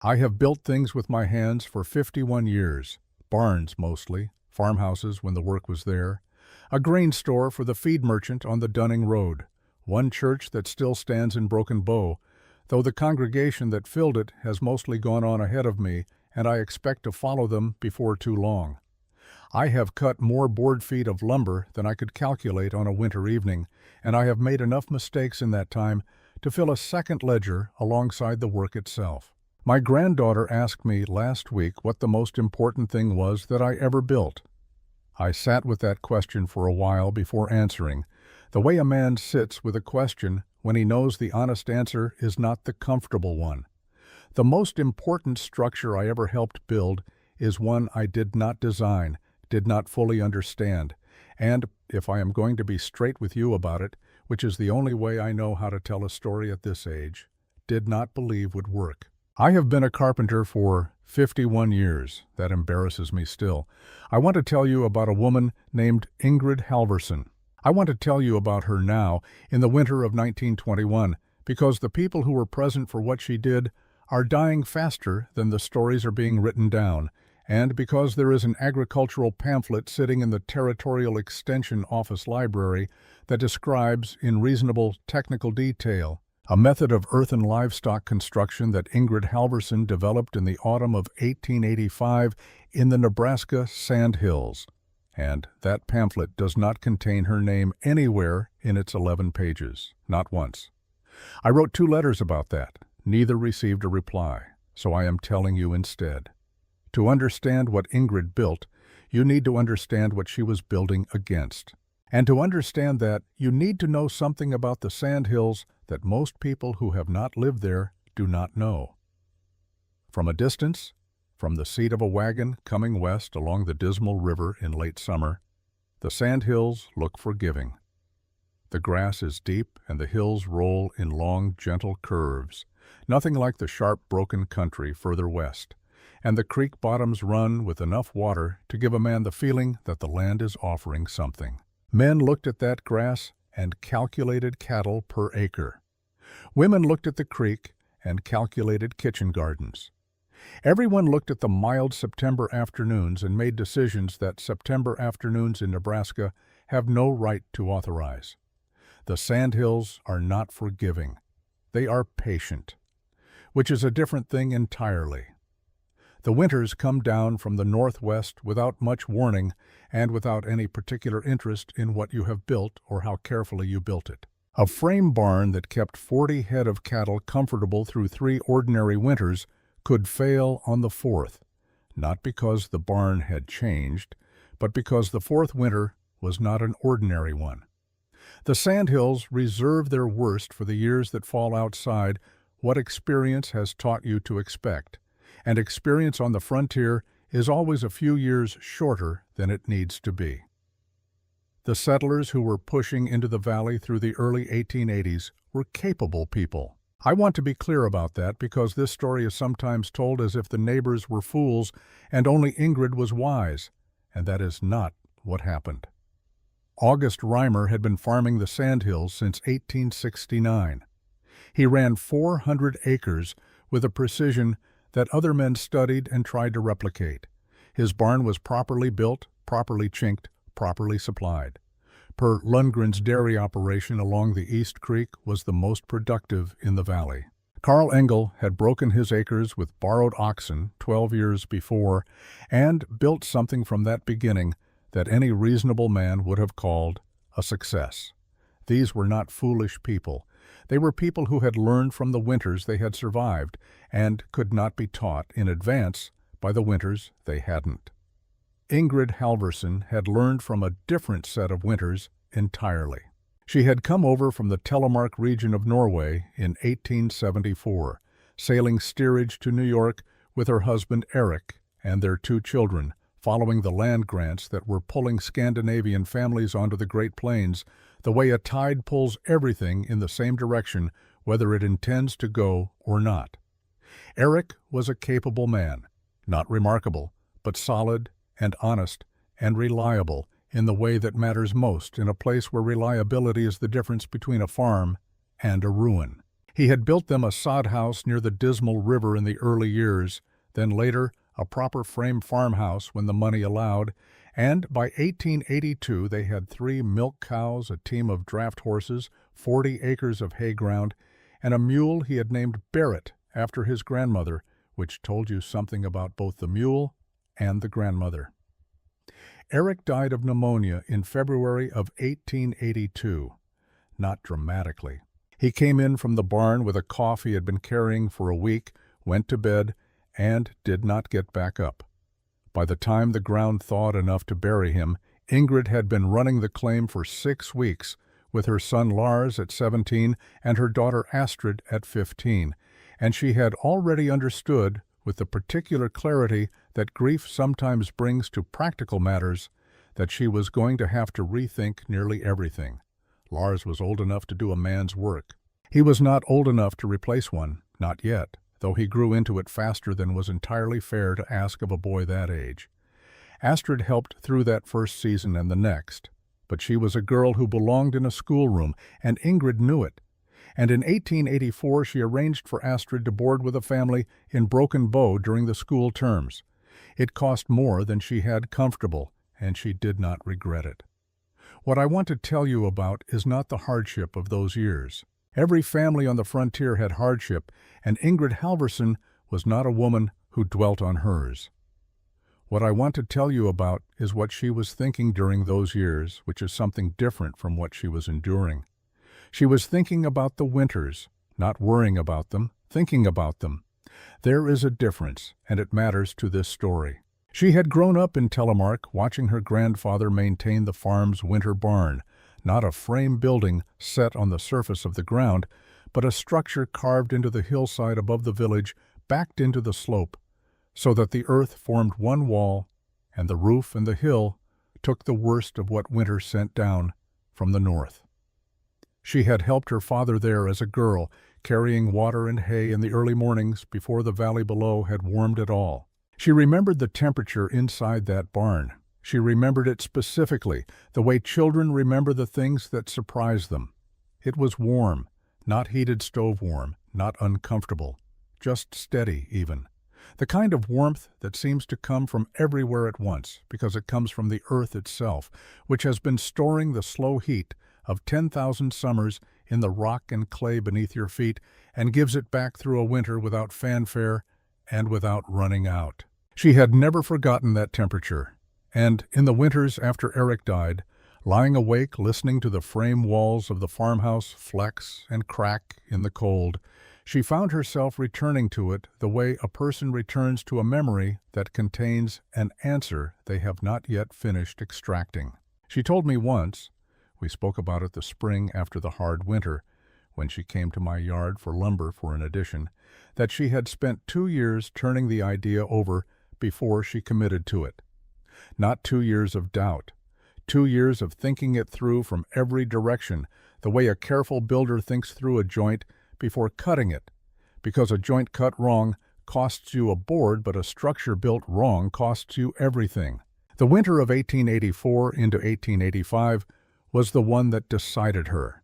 I have built things with my hands for 51 years, barns mostly, farmhouses when the work was there, a grain store for the feed merchant on the Dunning Road, one church that still stands in Broken Bow, though the congregation that filled it has mostly gone on ahead of me, and I expect to follow them before too long. I have cut more board feet of lumber than I could calculate on a winter evening, and I have made enough mistakes in that time to fill a second ledger alongside the work itself. My granddaughter asked me last week what the most important thing was that I ever built. I sat with that question for a while before answering, the way a man sits with a question when he knows the honest answer is not the comfortable one. The most important structure I ever helped build is one I did not design, did not fully understand, and, if I am going to be straight with you about it, which is the only way I know how to tell a story at this age, did not believe would work. I have been a carpenter for 51 years. That embarrasses me still. I want to tell you about a woman named Ingrid Halverson. I want to tell you about her now, in the winter of 1921, because the people who were present for what she did are dying faster than the stories are being written down, and because there is an agricultural pamphlet sitting in the Territorial Extension Office Library that describes, in reasonable technical detail, a method of earth and livestock construction that Ingrid Halverson developed in the autumn of 1885 in the Nebraska Sand Hills. And that pamphlet does not contain her name anywhere in its 11 pages, not once. I wrote 2 letters about that. Neither received a reply, so I am telling you instead. To understand what Ingrid built, you need to understand what she was building against. And to understand that, you need to know something about the Sand Hills that most people who have not lived there do not know. From a distance, from the seat of a wagon coming west along the dismal river in late summer, the Sand Hills look forgiving. The grass is deep and the hills roll in long, gentle curves, nothing like the sharp, broken country further west, and the creek bottoms run with enough water to give a man the feeling that the land is offering something. Men looked at that grass and calculated cattle per acre. Women looked at the creek and calculated kitchen gardens. Everyone looked at the mild September afternoons and made decisions that September afternoons in Nebraska have no right to authorize. The Sand Hills are not forgiving. They are patient, which is a different thing entirely. The winters come down from the northwest without much warning and without any particular interest in what you have built or how carefully you built it. A frame barn that kept 40 head of cattle comfortable through 3 ordinary winters could fail on the 4th, not because the barn had changed, but because the 4th winter was not an ordinary one. The Sand Hills reserve their worst for the years that fall outside what experience has taught you to expect, and experience on the frontier is always a few years shorter than it needs to be. The settlers who were pushing into the valley through the early 1880s were capable people. I want to be clear about that because this story is sometimes told as if the neighbors were fools and only Ingrid was wise, and that is not what happened. August Reimer had been farming the Sand Hills since 1869. He ran 400 acres with a precision that other men studied and tried to replicate. His barn was properly built, properly chinked, properly supplied. Per Lundgren's dairy operation along the East Creek was the most productive in the valley. Carl Engel had broken his acres with borrowed oxen 12 years before and built something from that beginning that any reasonable man would have called a success. These were not foolish people. They were people who had learned from the winters they had survived and could not be taught in advance by the winters they hadn't. Ingrid Halverson had learned from a different set of winters entirely. She had come over from the Telemark region of Norway in 1874, sailing steerage to New York with her husband Eric and their 2 children, following the land grants that were pulling Scandinavian families onto the Great Plains the way a tide pulls everything in the same direction, whether it intends to go or not. Eric was a capable man, not remarkable, but solid and honest and reliable in the way that matters most in a place where reliability is the difference between a farm and a ruin. He had built them a sod house near the dismal river in the early years, then later a proper frame farmhouse when the money allowed, and by 1882 they had 3 milk cows, a team of draft horses, 40 acres of hay ground, and a mule he had named Barrett after his grandmother, which told you something about both the mule and the grandmother. Eric died of pneumonia in February of 1882. Not dramatically. He came in from the barn with a cough he had been carrying for a week, went to bed, and did not get back up. By the time the ground thawed enough to bury him, Ingrid had been running the claim for 6 weeks, with her son Lars at 17 and her daughter Astrid at 15, and she had already understood, with the particular clarity that grief sometimes brings to practical matters, that she was going to have to rethink nearly everything. Lars was old enough to do a man's work. He was not old enough to replace one, not yet, though he grew into it faster than was entirely fair to ask of a boy that age. Astrid helped through that first season and the next, but she was a girl who belonged in a schoolroom, and Ingrid knew it. And in 1884 she arranged for Astrid to board with a family in Broken Bow during the school terms. It cost more than she had comfortable, and she did not regret it. What I want to tell you about is not the hardship of those years. Every family on the frontier had hardship, and Ingrid Halverson was not a woman who dwelt on hers. What I want to tell you about is what she was thinking during those years, which is something different from what she was enduring. She was thinking about the winters, not worrying about them, thinking about them. There is a difference, and it matters to this story. She had grown up in Telemark, watching her grandfather maintain the farm's winter barn, not a frame building set on the surface of the ground, but a structure carved into the hillside above the village, backed into the slope, so that the earth formed one wall, and the roof and the hill took the worst of what winter sent down from the north. She had helped her father there as a girl, carrying water and hay in the early mornings before the valley below had warmed at all. She remembered the temperature inside that barn. She remembered it specifically, the way children remember the things that surprise them. It was warm, not heated stove warm, not uncomfortable, just steady even. The kind of warmth that seems to come from everywhere at once, because it comes from the earth itself, which has been storing the slow heat of 10,000 summers in the rock and clay beneath your feet, and gives it back through a winter without fanfare and without running out. She had never forgotten that temperature, and in the winters after Eric died, lying awake listening to the frame walls of the farmhouse flex and crack in the cold, she found herself returning to it the way a person returns to a memory that contains an answer they have not yet finished extracting. She told me once, we spoke about it the spring after the hard winter, when she came to my yard for lumber for an addition, that she had spent 2 years turning the idea over before she committed to it. Not 2 years of doubt, 2 years of thinking it through from every direction, the way a careful builder thinks through a joint before cutting it, because a joint cut wrong costs you a board, but a structure built wrong costs you everything. The winter of 1884 into 1885 was the one that decided her.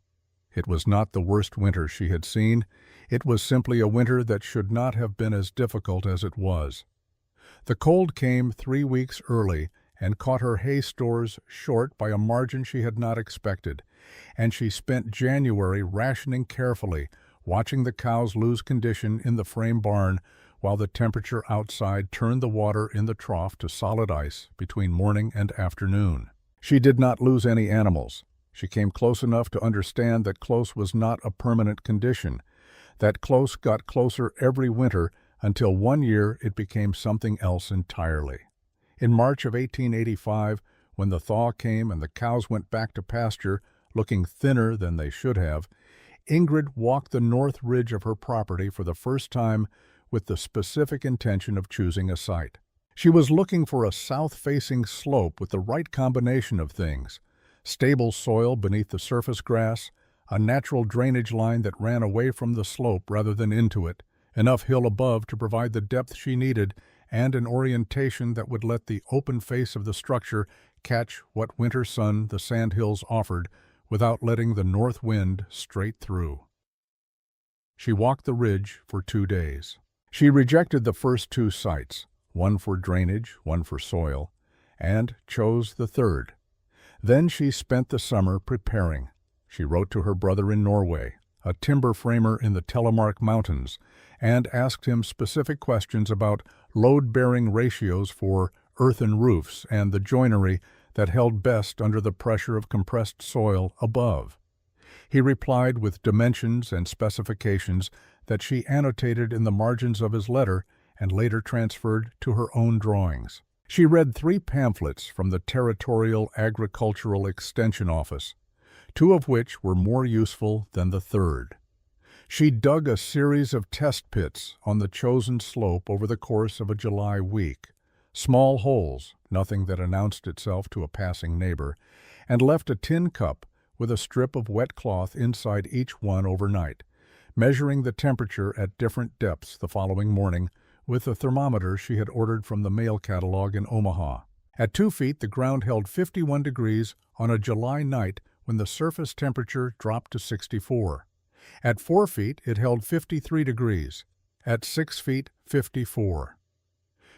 It was not the worst winter she had seen. It was simply a winter that should not have been as difficult as it was. The cold came 3 weeks early and caught her hay stores short by a margin she had not expected, and she spent January rationing carefully, watching the cows lose condition in the frame barn while the temperature outside turned the water in the trough to solid ice between morning and afternoon. She did not lose any animals. She came close enough to understand that close was not a permanent condition, that close got closer every winter until one year it became something else entirely. In March of 1885, when the thaw came and the cows went back to pasture, looking thinner than they should have, Ingrid walked the north ridge of her property for the first time with the specific intention of choosing a site. She was looking for a south-facing slope with the right combination of things: stable soil beneath the surface grass, a natural drainage line that ran away from the slope rather than into it, enough hill above to provide the depth she needed, and an orientation that would let the open face of the structure catch what winter sun the sandhills offered without letting the north wind straight through. She walked the ridge for 2 days. She rejected the first 2 sites, one for drainage, one for soil, and chose the third. Then she spent the summer preparing. She wrote to her brother in Norway, a timber framer in the Telemark Mountains, and asked him specific questions about load-bearing ratios for earthen roofs and the joinery that held best under the pressure of compressed soil above. He replied with dimensions and specifications that she annotated in the margins of his letter and later transferred to her own drawings. She read 3 pamphlets from the Territorial Agricultural Extension Office, 2 of which were more useful than the third. She dug a series of test pits on the chosen slope over the course of a July week, small holes, nothing that announced itself to a passing neighbor, and left a tin cup with a strip of wet cloth inside each one overnight, measuring the temperature at different depths the following morning with a thermometer she had ordered from the mail catalog in Omaha. At 2 feet, the ground held 51 degrees on a July night when the surface temperature dropped to 64. At 4 feet, it held 53 degrees. At 6 feet, 54.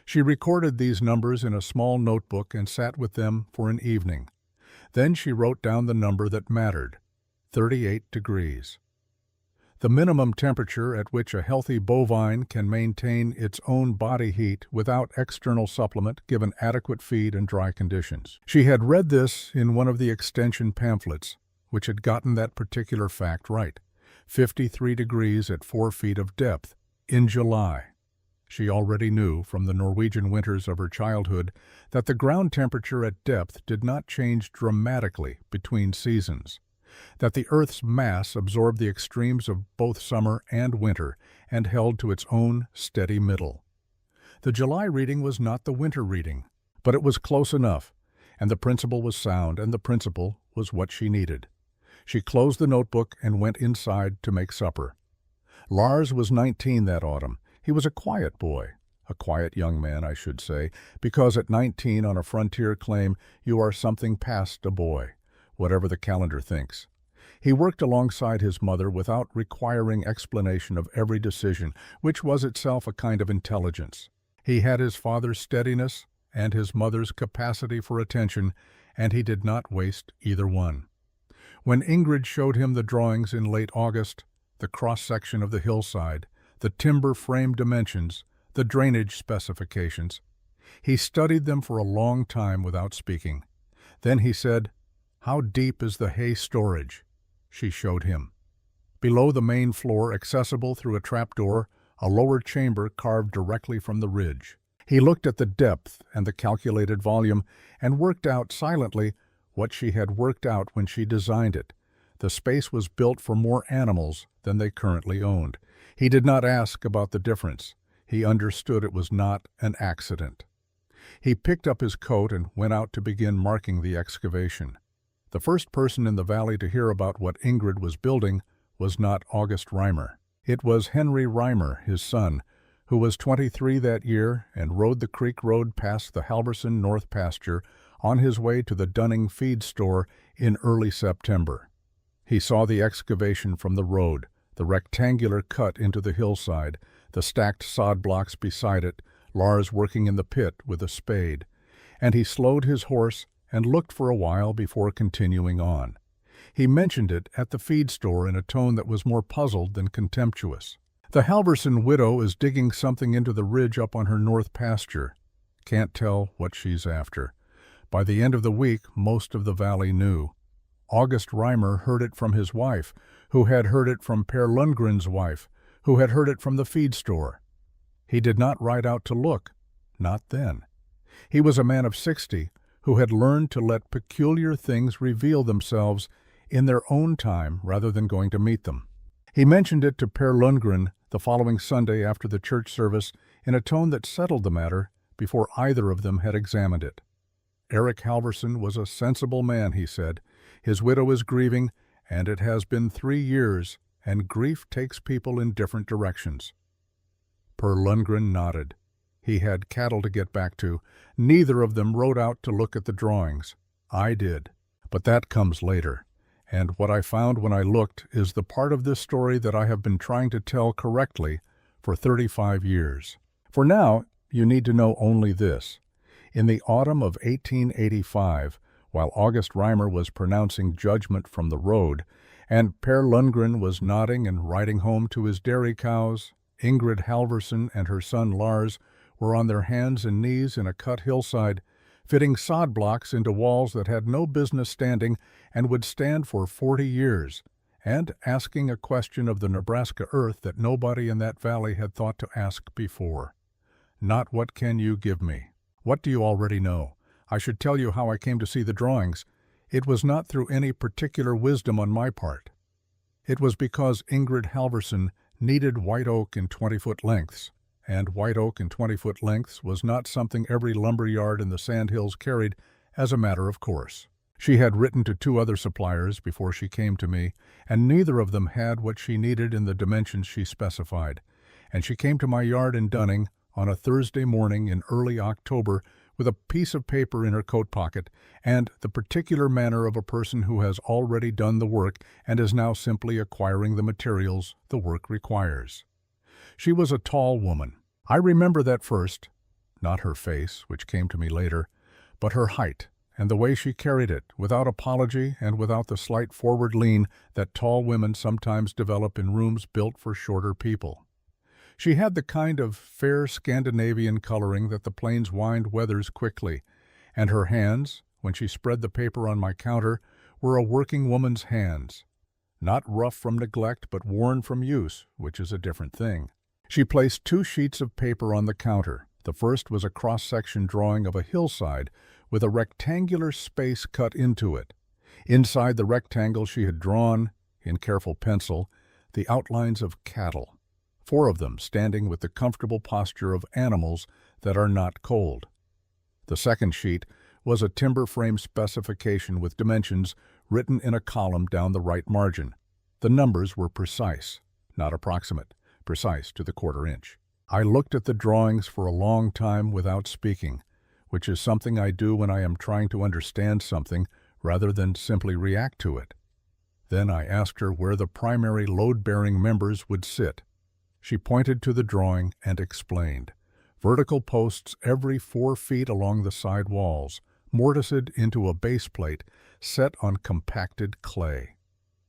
She recorded these numbers in a small notebook and sat with them for an evening. Then she wrote down the number that mattered, 38 degrees. The minimum temperature at which a healthy bovine can maintain its own body heat without external supplement given adequate feed and dry conditions. She had read this in one of the extension pamphlets, which had gotten that particular fact right, 53 degrees at 4 feet of depth, in July. She already knew from the Norwegian winters of her childhood that the ground temperature at depth did not change dramatically between seasons, that the Earth's mass absorbed the extremes of both summer and winter and held to its own steady middle. The July reading was not the winter reading, but it was close enough, and the principle was sound, and the principle was what she needed. She closed the notebook and went inside to make supper. Lars was 19 that autumn. He was a quiet boy, a quiet young man, I should say, because at 19 on a frontier claim you are something past a boy, whatever the calendar thinks. He worked alongside his mother without requiring explanation of every decision, which was itself a kind of intelligence. He had his father's steadiness and his mother's capacity for attention, and he did not waste either one. When Ingrid showed him the drawings in late August, the cross-section of the hillside, the timber frame dimensions, the drainage specifications, he studied them for a long time without speaking. Then he said, "How deep is the hay storage?" She showed him. Below the main floor, accessible through a trapdoor, a lower chamber carved directly from the ridge. He looked at the depth and the calculated volume and worked out silently what she had worked out when she designed it. The space was built for more animals than they currently owned. He did not ask about the difference. He understood it was not an accident. He picked up his coat and went out to begin marking the excavation. The first person in the valley to hear about what Ingrid was building was not August Reimer. It was Henry Reimer, his son, who was 23 that year and rode the creek road past the Halverson North pasture on his way to the Dunning feed store in early September. He saw the excavation from the road, the rectangular cut into the hillside, the stacked sod blocks beside it, Lars working in the pit with a spade, and he slowed his horse and looked for a while before continuing on. He mentioned it at the feed store in a tone that was more puzzled than contemptuous. "The Halverson widow is digging something into the ridge up on her north pasture. Can't tell what she's after." By the end of the week, most of the valley knew. August Reimer heard it from his wife, who had heard it from Per Lundgren's wife, who had heard it from the feed store. He did not ride out to look, not then. He was a man of 60 who had learned to let peculiar things reveal themselves in their own time rather than going to meet them. He mentioned it to Per Lundgren the following Sunday after the church service in a tone that settled the matter before either of them had examined it. Eric Halverson was a sensible man, he said. His widow is grieving, and it has been 3 years, and grief takes people in different directions. Per Lundgren nodded. He had cattle to get back to. Neither of them rode out to look at the drawings. I did. But that comes later. And what I found when I looked is the part of this story that I have been trying to tell correctly for 35 years. For now, you need to know only this. In the autumn of 1885, while August Reimer was pronouncing judgment from the road, and Per Lundgren was nodding and riding home to his dairy cows, Ingrid Halvorsen and her son Lars were on their hands and knees in a cut hillside, fitting sod blocks into walls that had no business standing and would stand for 40 years, and asking a question of the Nebraska earth that nobody in that valley had thought to ask before. Not what can you give me? What do you already know? I should tell you how I came to see the drawings. It was not through any particular wisdom on my part. It was because Ingrid Halvorsen needed white oak in 20-foot lengths, and white oak in 20-foot lengths was not something every lumber yard in the Sandhills carried as a matter of course. She had written to 2 other suppliers before she came to me, and neither of them had what she needed in the dimensions she specified, and she came to my yard in Dunning on a Thursday morning in early October with a piece of paper in her coat pocket and the particular manner of a person who has already done the work and is now simply acquiring the materials the work requires. She was a tall woman. I remember that first, not her face, which came to me later, but her height and the way she carried it, without apology and without the slight forward lean that tall women sometimes develop in rooms built for shorter people. She had the kind of fair Scandinavian coloring that the plains wind weathers quickly, and her hands, when she spread the paper on my counter, were a working woman's hands. Not rough from neglect, but worn from use, which is a different thing. She placed 2 sheets of paper on the counter. The first was a cross-section drawing of a hillside with a rectangular space cut into it. Inside the rectangle she had drawn, in careful pencil, the outlines of cattle, 4 of them standing with the comfortable posture of animals that are not cold. The second sheet was a timber frame specification with dimensions written in a column down the right margin. The numbers were precise, not approximate, precise to the 1/4 inch. I looked at the drawings for a long time without speaking, which is something I do when I am trying to understand something rather than simply react to it. Then I asked her where the primary load-bearing members would sit. She pointed to the drawing and explained. Vertical posts every 4 feet along the side walls, mortised into a base plate set on compacted clay.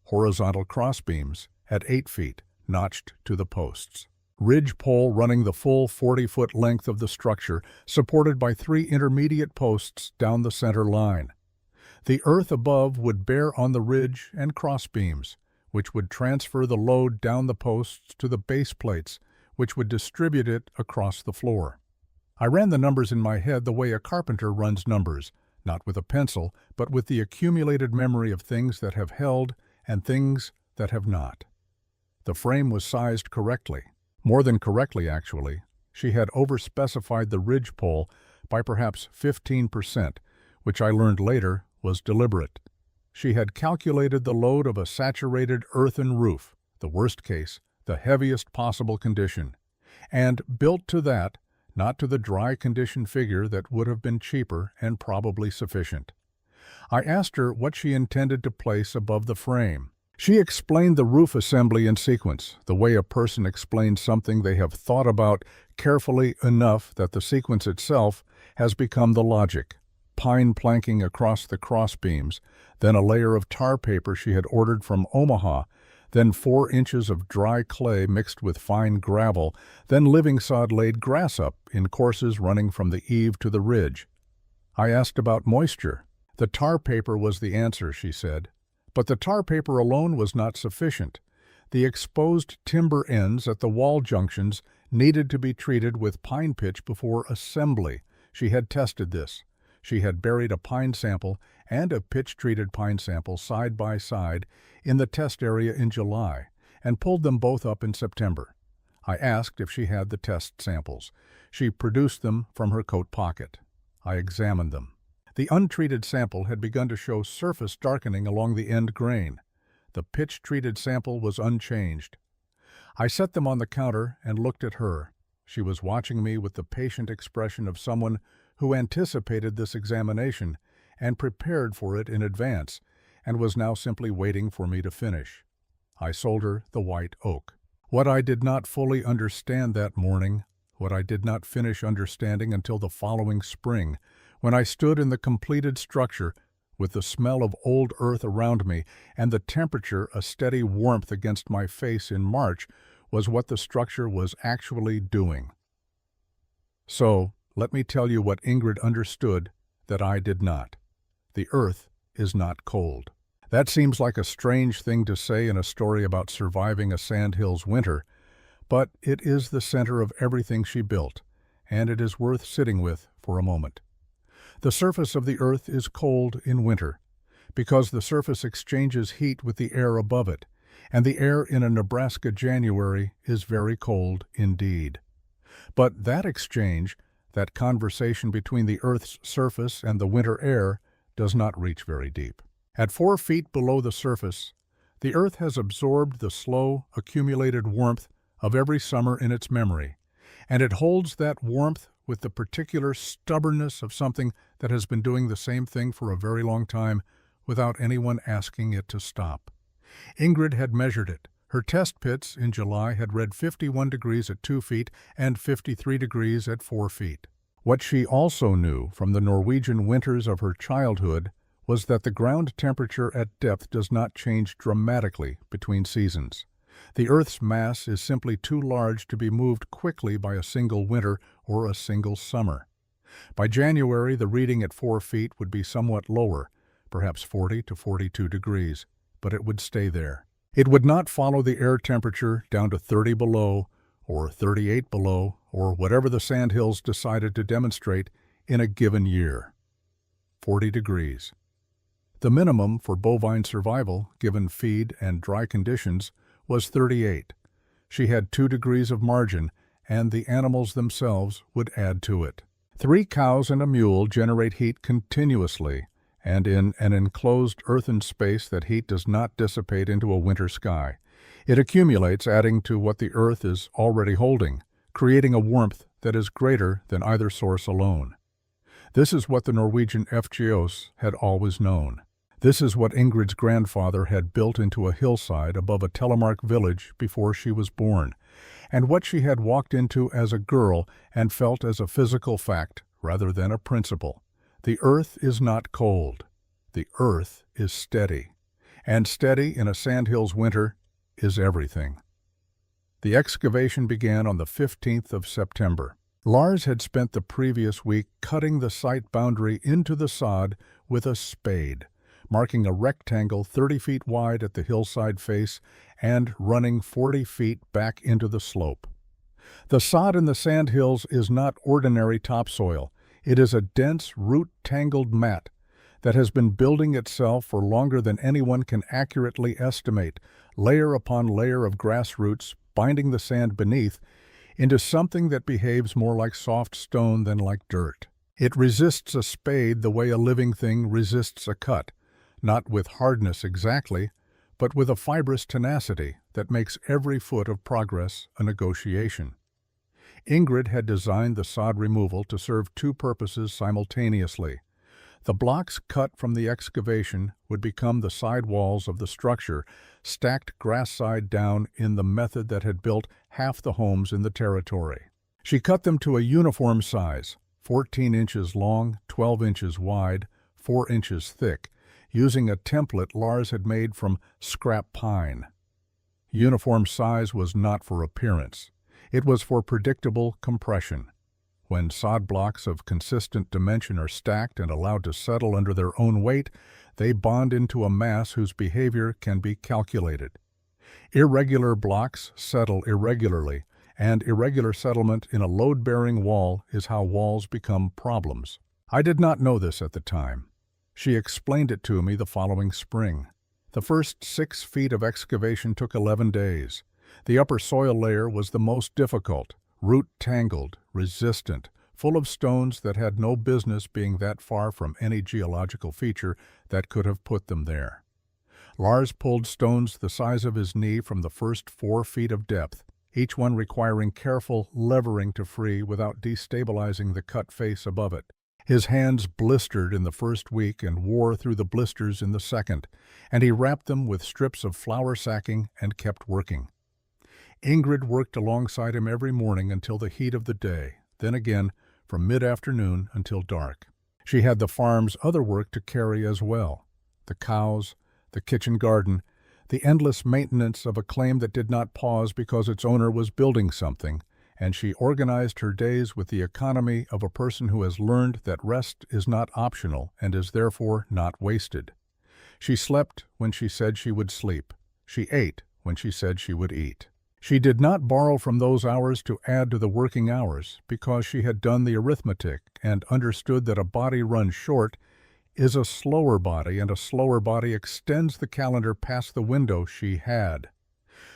Horizontal crossbeams at 8 feet, notched to the posts. Ridge pole running the full 40-foot length of the structure, supported by 3 intermediate posts down the center line. The earth above would bear on the ridge and crossbeams, which would transfer the load down the posts to the base plates, which would distribute it across the floor. I ran the numbers in my head the way a carpenter runs numbers, not with a pencil, but with the accumulated memory of things that have held and things that have not. The frame was sized correctly. More than correctly, actually. She had overspecified the ridge pole by perhaps 15%, which I learned later was deliberate. She had calculated the load of a saturated earthen roof, the worst case, the heaviest possible condition, and built to that, not to the dry condition figure that would have been cheaper and probably sufficient. I asked her what she intended to place above the frame. She explained the roof assembly in sequence, the way a person explains something they have thought about carefully enough that the sequence itself has become the logic. Pine planking across the crossbeams, then a layer of tar paper she had ordered from Omaha, then 4 inches of dry clay mixed with fine gravel, then living sod laid grass up in courses running from the eave to the ridge. I asked about moisture. The tar paper was the answer, she said. But the tar paper alone was not sufficient. The exposed timber ends at the wall junctions needed to be treated with pine pitch before assembly. She had tested this. She had buried a pine sample and a pitch-treated pine sample side by side in the test area in July and pulled them both up in September. I asked if she had the test samples. She produced them from her coat pocket. I examined them. The untreated sample had begun to show surface darkening along the end grain. The pitch-treated sample was unchanged. I set them on the counter and looked at her. She was watching me with the patient expression of someone who anticipated this examination and prepared for it in advance, and was now simply waiting for me to finish. I sold her the white oak. What I did not fully understand that morning, what I did not finish understanding until the following spring, when I stood in the completed structure with the smell of old earth around me and the temperature a steady warmth against my face in March, was what the structure was actually doing. So, let me tell you what Ingrid understood that I did not. The earth is not cold. That seems like a strange thing to say in a story about surviving a sandhills winter, but it is the center of everything she built, and it is worth sitting with for a moment. The surface of the earth is cold in winter, because the surface exchanges heat with the air above it, and the air in a Nebraska January is very cold indeed. But that exchange, that conversation between the earth's surface and the winter air, does not reach very deep. At 4 feet below the surface, the earth has absorbed the slow, accumulated warmth of every summer in its memory, and it holds that warmth with the particular stubbornness of something that has been doing the same thing for a very long time without anyone asking it to stop. Ingrid had measured it. Her test pits in July had read 51 degrees at 2 feet and 53 degrees at 4 feet. What she also knew from the Norwegian winters of her childhood was that the ground temperature at depth does not change dramatically between seasons. The Earth's mass is simply too large to be moved quickly by a single winter or a single summer. By January, the reading at 4 feet would be somewhat lower, perhaps 40 to 42 degrees, but it would stay there. It would not follow the air temperature down to 30 below or 38 below or whatever the sandhills decided to demonstrate in a given year. 40 degrees. The minimum for bovine survival, given feed and dry conditions, was 38. She had 2 degrees of margin, and the animals themselves would add to it. 3 cows and a mule generate heat continuously, and in an enclosed earthen space that heat does not dissipate into a winter sky. It accumulates, adding to what the earth is already holding, creating a warmth that is greater than either source alone. This is what the Norwegian FGOs had always known. This is what Ingrid's grandfather had built into a hillside above a telemark village before she was born, and what she had walked into as a girl and felt as a physical fact rather than a principle. The earth is not cold. The earth is steady. And steady in a sandhills winter is everything. The excavation began on the 15th of September. Lars had spent the previous week cutting the site boundary into the sod with a spade, marking a rectangle 30 feet wide at the hillside face and running 40 feet back into the slope. The sod in the sandhills is not ordinary topsoil. It is a dense, root-tangled mat that has been building itself for longer than anyone can accurately estimate, layer upon layer of grass roots binding the sand beneath into something that behaves more like soft stone than like dirt. It resists a spade the way a living thing resists a cut, not with hardness exactly, but with a fibrous tenacity that makes every foot of progress a negotiation. Ingrid had designed the sod removal to serve 2 purposes simultaneously. The blocks cut from the excavation would become the side walls of the structure, stacked grass side down in the method that had built half the homes in the territory. She cut them to a uniform size, 14 inches long, 12 inches wide, 4 inches thick, using a template Lars had made from scrap pine. Uniform size was not for appearance. It was for predictable compression. When sod blocks of consistent dimension are stacked and allowed to settle under their own weight, they bond into a mass whose behavior can be calculated. Irregular blocks settle irregularly, and irregular settlement in a load-bearing wall is how walls become problems. I did not know this at the time. She explained it to me the following spring. The first 6 feet of excavation took 11 days. The upper soil layer was the most difficult, root-tangled, resistant, full of stones that had no business being that far from any geological feature that could have put them there. Lars pulled stones the size of his knee from the first 4 feet of depth, each one requiring careful levering to free without destabilizing the cut face above it. His hands blistered in the first week and wore through the blisters in the second, and he wrapped them with strips of flour sacking and kept working. Ingrid worked alongside him every morning until the heat of the day, then again from mid-afternoon until dark. She had the farm's other work to carry as well: the cows, the kitchen garden, the endless maintenance of a claim that did not pause because its owner was building something, and she organized her days with the economy of a person who has learned that rest is not optional and is therefore not wasted. She slept when she said she would sleep. She ate when she said she would eat. She did not borrow from those hours to add to the working hours because she had done the arithmetic and understood that a body run short is a slower body, and a slower body extends the calendar past the window she had.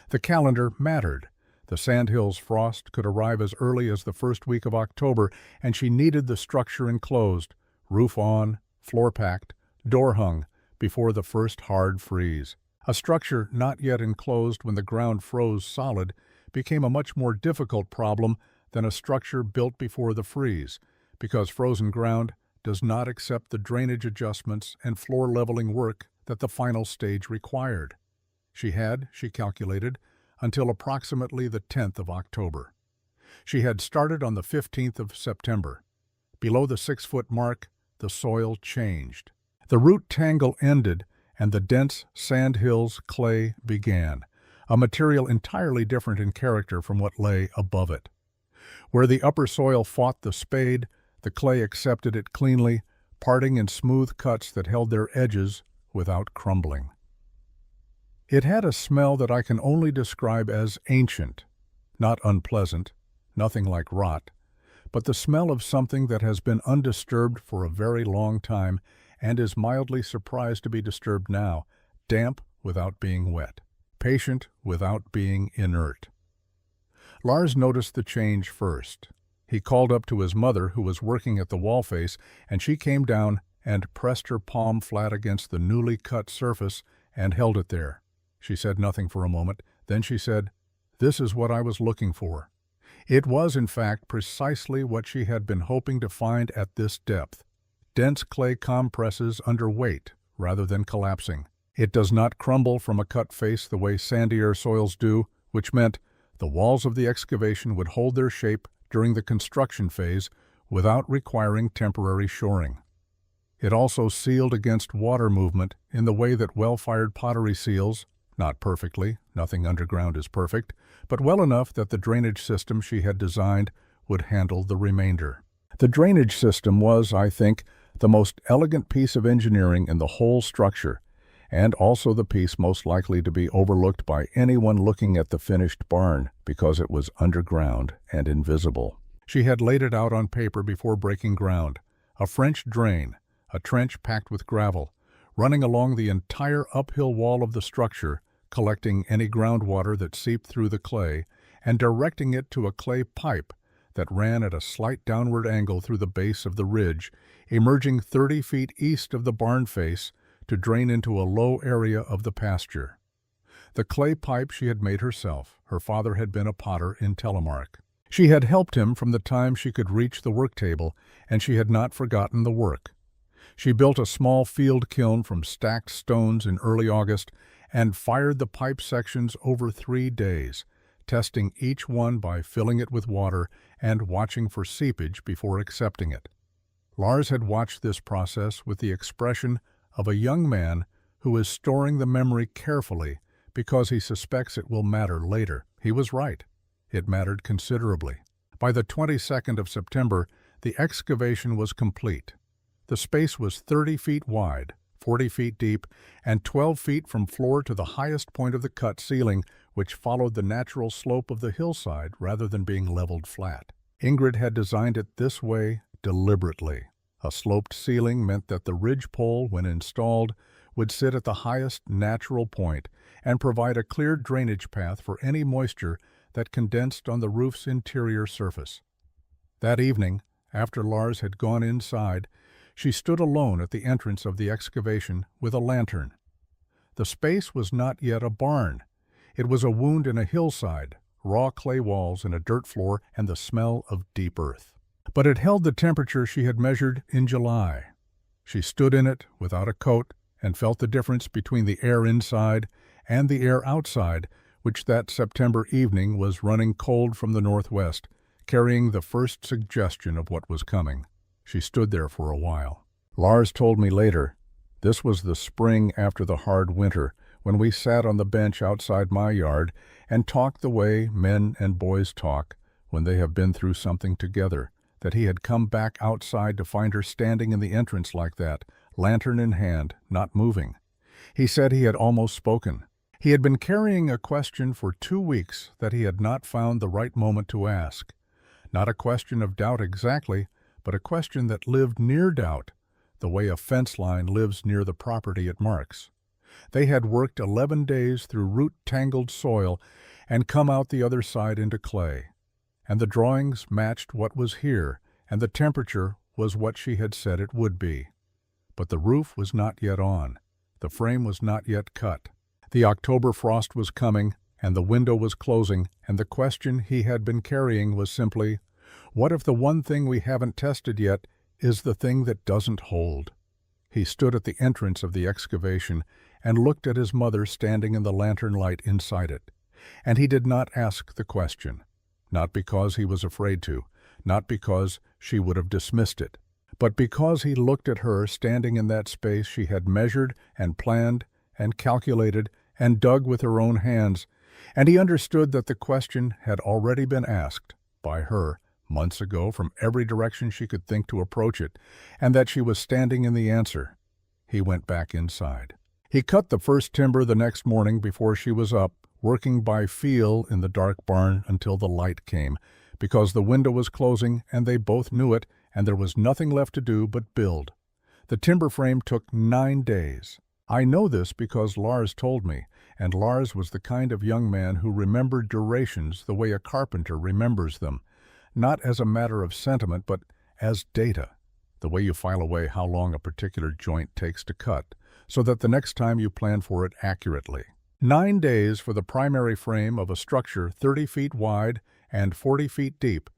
The calendar mattered. The Sandhills frost could arrive as early as the first week of October, and she needed the structure enclosed, roof on, floor packed, door hung, before the first hard freeze. A structure not yet enclosed when the ground froze solid became a much more difficult problem than a structure built before the freeze, because frozen ground does not accept the drainage adjustments and floor leveling work that the final stage required. She calculated, until approximately the 10th of October. She had started on the 15th of September. Below the 6-foot mark, the soil changed. The root tangle ended, and the dense Sandhills clay began, a material entirely different in character from what lay above it. Where the upper soil fought the spade, the clay accepted it cleanly, parting in smooth cuts that held their edges without crumbling. It had a smell that I can only describe as ancient, not unpleasant, nothing like rot, but the smell of something that has been undisturbed for a very long time and is mildly surprised to be disturbed now, damp without being wet, patient without being inert. Lars noticed the change first. He called up to his mother, who was working at the wall face, and she came down and pressed her palm flat against the newly cut surface and held it there. She said nothing for a moment. Then she said, "This is what I was looking for." It was, in fact, precisely what she had been hoping to find at this depth. Dense clay compresses under weight rather than collapsing. It does not crumble from a cut face the way sandier soils do, which meant the walls of the excavation would hold their shape during the construction phase without requiring temporary shoring. It also sealed against water movement in the way that well-fired pottery seals, not perfectly, nothing underground is perfect, but well enough that the drainage system she had designed would handle the remainder. The drainage system was, I think, the most elegant piece of engineering in the whole structure, and also the piece most likely to be overlooked by anyone looking at the finished barn because it was underground and invisible. She had laid it out on paper before breaking ground: a French drain, a trench packed with gravel, running along the entire uphill wall of the structure, collecting any groundwater that seeped through the clay, and directing it to a clay pipe that ran at a slight downward angle through the base of the ridge, emerging 30 feet east of the barn face to drain into a low area of the pasture. The clay pipe she had made herself. Her father had been a potter in Telemark. She had helped him from the time she could reach the work table, and she had not forgotten the work. She built a small field kiln from stacked stones in early August and fired the pipe sections over 3 days, testing each one by filling it with water and watching for seepage before accepting it. Lars had watched this process with the expression of a young man who is storing the memory carefully because he suspects it will matter later. He was right. It mattered considerably. By the 22nd of September, the excavation was complete. The space was 30 feet wide, 40 feet deep, and 12 feet from floor to the highest point of the cut ceiling, which followed the natural slope of the hillside rather than being leveled flat. Ingrid had designed it this way deliberately. A sloped ceiling meant that the ridge pole, when installed, would sit at the highest natural point and provide a clear drainage path for any moisture that condensed on the roof's interior surface. That evening, after Lars had gone inside, she stood alone at the entrance of the excavation with a lantern. The space was not yet a barn. It was a wound in a hillside, raw clay walls and a dirt floor and the smell of deep earth. but it held the temperature she had measured in July. She stood in it without a coat and felt the difference between the air inside and the air outside, which that September evening was running cold from the northwest, carrying the first suggestion of what was coming. She stood there for a while. Lars told me later, this was the spring after the hard winter, when we sat on the bench outside my yard and talked the way men and boys talk when they have been through something together, that he had come back outside to find her standing in the entrance like that, lantern in hand, not moving. He said he had almost spoken. He had been carrying a question for 2 weeks that he had not found the right moment to ask. Not a question of doubt exactly, but a question that lived near doubt, the way a fence line lives near the property it marks. They had worked 11 days through root-tangled soil and come out the other side into clay. And the drawings matched what was here, and the temperature was what she had said it would be. But the roof was not yet on. The frame was not yet cut. The October frost was coming, and the window was closing, and the question he had been carrying was simply, what if the one thing we haven't tested yet is the thing that doesn't hold? He stood at the entrance of the excavation and looked at his mother standing in the lantern light inside it. And he did not ask the question, not because he was afraid to, not because she would have dismissed it, but because he looked at her standing in that space she had measured and planned and calculated and dug with her own hands, and he understood that the question had already been asked by her months ago from every direction she could think to approach it, and that she was standing in the answer. He went back inside. He cut the first timber the next morning before she was up, working by feel in the dark barn until the light came, because the window was closing and they both knew it, and there was nothing left to do but build. The timber frame took 9 days. I know this because Lars told me, and Lars was the kind of young man who remembered durations the way a carpenter remembers them, not as a matter of sentiment but as data, the way you file away how long a particular joint takes to cut, so that the next time you plan for it accurately. 9 days for the primary frame of a structure 30 feet wide and 40 feet deep,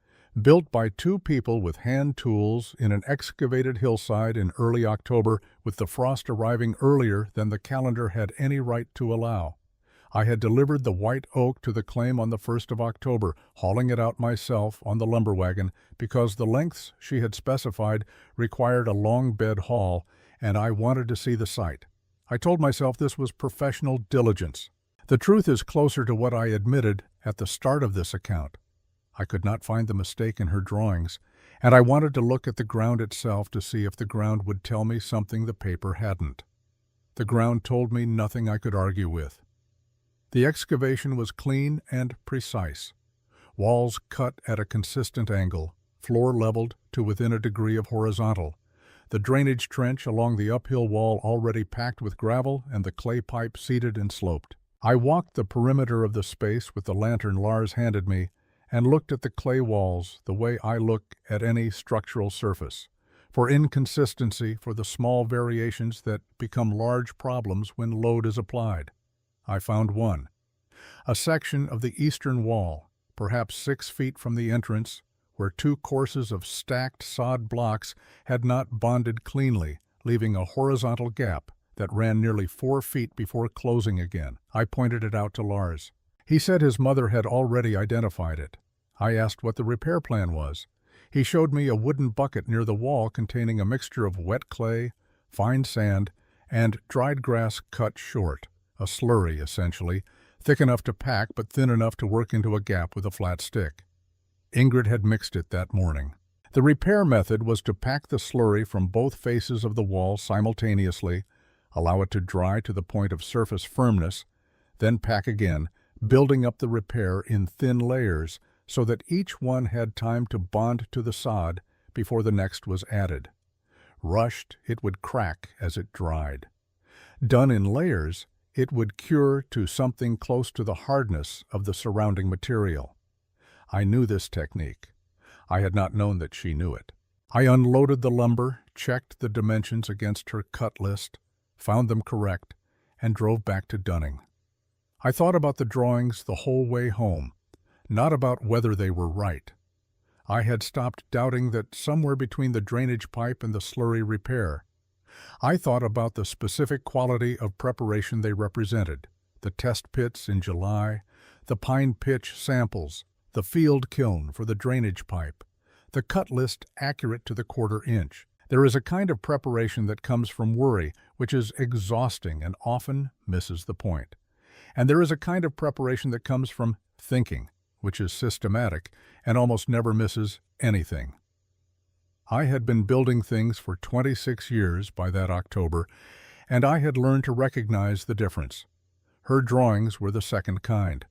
built by 2 people with hand tools in an excavated hillside in early October, with the frost arriving earlier than the calendar had any right to allow. I had delivered the white oak to the claim on the 1st of October, hauling it out myself on the lumber wagon because the lengths she had specified required a long bed haul, and I wanted to see the site. I told myself this was professional diligence. The truth is closer to what I admitted at the start of this account. I could not find the mistake in her drawings, and I wanted to look at the ground itself to see if the ground would tell me something the paper hadn't. The ground told me nothing I could argue with. The excavation was clean and precise. Walls cut at a consistent angle, floor leveled to within a degree of horizontal, the drainage trench along the uphill wall already packed with gravel, and the clay pipe seated and sloped. I walked the perimeter of the space with the lantern Lars handed me and looked at the clay walls the way I look at any structural surface, for inconsistency, for the small variations that become large problems when load is applied. I found one. A section of the eastern wall, perhaps 6 feet from the entrance, where 2 courses of stacked sod blocks had not bonded cleanly, leaving a horizontal gap that ran nearly 4 feet before closing again. I pointed it out to Lars. He said his mother had already identified it. I asked what the repair plan was. He showed me a wooden bucket near the wall containing a mixture of wet clay, fine sand, and dried grass cut short, a slurry essentially, thick enough to pack but thin enough to work into a gap with a flat stick. Ingrid had mixed it that morning. The repair method was to pack the slurry from both faces of the wall simultaneously, allow it to dry to the point of surface firmness, then pack again, building up the repair in thin layers so that each one had time to bond to the sod before the next was added. Rushed, it would crack as it dried. Done in layers, it would cure to something close to the hardness of the surrounding material. I knew this technique. I had not known that she knew it. I unloaded the lumber, checked the dimensions against her cut list, found them correct, and drove back to Dunning. I thought about the drawings the whole way home, not about whether they were right. I had stopped doubting that somewhere between the drainage pipe and the slurry repair. I thought about the specific quality of preparation they represented: the test pits in July, the pine pitch samples, the field kiln for the drainage pipe, the cut list accurate to the quarter inch. There is a kind of preparation that comes from worry, which is exhausting and often misses the point. And there is a kind of preparation that comes from thinking, which is systematic and almost never misses anything. I had been building things for 26 years by that October, and I had learned to recognize the difference. Her drawings were the second kind.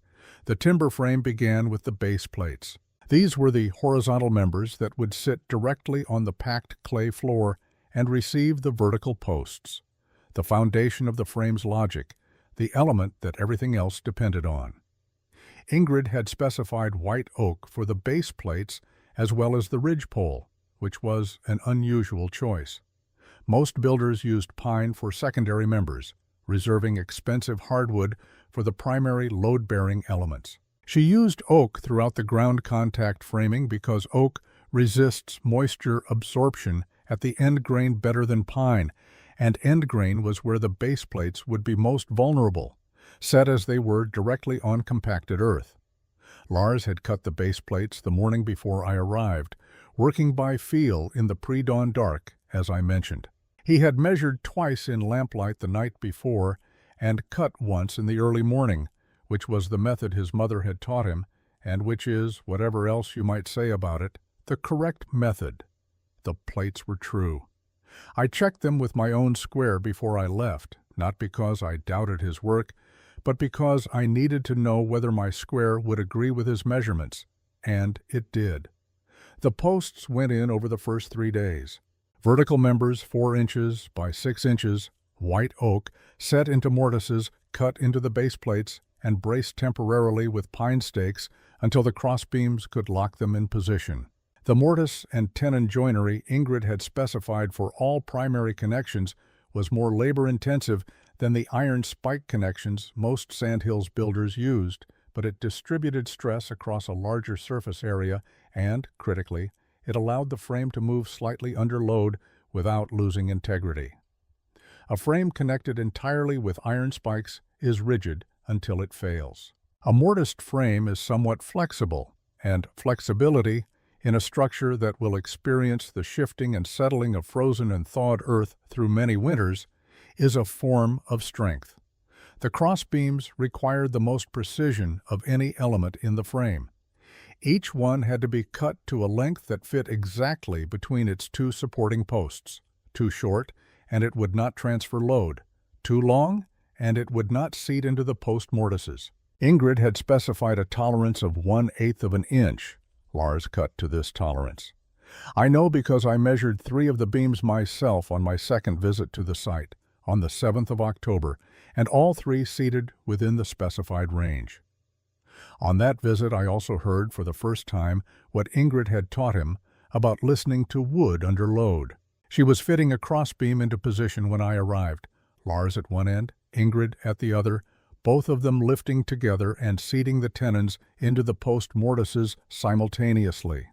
The timber frame began with the base plates. These were the horizontal members that would sit directly on the packed clay floor and receive the vertical posts, the foundation of the frame's logic, the element that everything else depended on. Ingrid had specified white oak for the base plates as well as the ridgepole, which was an unusual choice. Most builders used pine for secondary members, reserving expensive hardwood for the primary load-bearing elements. She used oak throughout the ground contact framing because oak resists moisture absorption at the end grain better than pine, and end grain was where the base plates would be most vulnerable, set as they were directly on compacted earth. Lars had cut the base plates the morning before I arrived, working by feel in the pre-dawn dark, as I mentioned. He had measured twice in lamplight the night before and cut once in the early morning, which was the method his mother had taught him, and which is, whatever else you might say about it, the correct method. The plates were true. I checked them with my own square before I left, not because I doubted his work, but because I needed to know whether my square would agree with his measurements, and it did. The posts went in over the first 3 days. Vertical members 4 inches by 6 inches, white oak, set into mortises cut into the base plates and braced temporarily with pine stakes until the crossbeams could lock them in position. The mortise and tenon joinery Ingrid had specified for all primary connections was more labor-intensive than the iron spike connections most sandhills builders used, but it distributed stress across a larger surface area and, critically, it allowed the frame to move slightly under load without losing integrity. A frame connected entirely with iron spikes is rigid until it fails. A mortised frame is somewhat flexible, and flexibility, in a structure that will experience the shifting and settling of frozen and thawed earth through many winters, is a form of strength. The crossbeams required the most precision of any element in the frame. Each one had to be cut to a length that fit exactly between its 2 supporting posts. Too short, and it would not transfer load. Too long, and it would not seat into the post mortises. Ingrid had specified a tolerance of 1/8 of an inch. Lars cut to this tolerance. I know because I measured 3 of the beams myself on my second visit to the site, on the 7th of October, and all 3 seated within the specified range. On that visit I also heard for the first time what Ingrid had taught him about listening to wood under load. She was fitting a crossbeam into position when I arrived, Lars at one end, Ingrid at the other, both of them lifting together and seating the tenons into the post mortises simultaneously.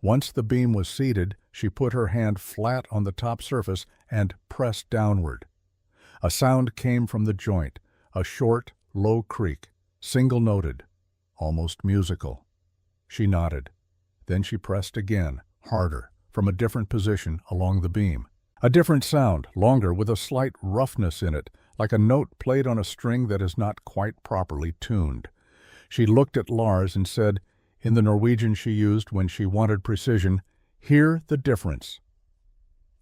Once the beam was seated, she put her hand flat on the top surface and pressed downward. A sound came from the joint, a short, low creak, single-noted, almost musical. She nodded. Then she pressed again, harder, from a different position along the beam. A different sound, longer, with a slight roughness in it, like a note played on a string that is not quite properly tuned. She looked at Lars and said, in the Norwegian she used when she wanted precision, "Hear the difference."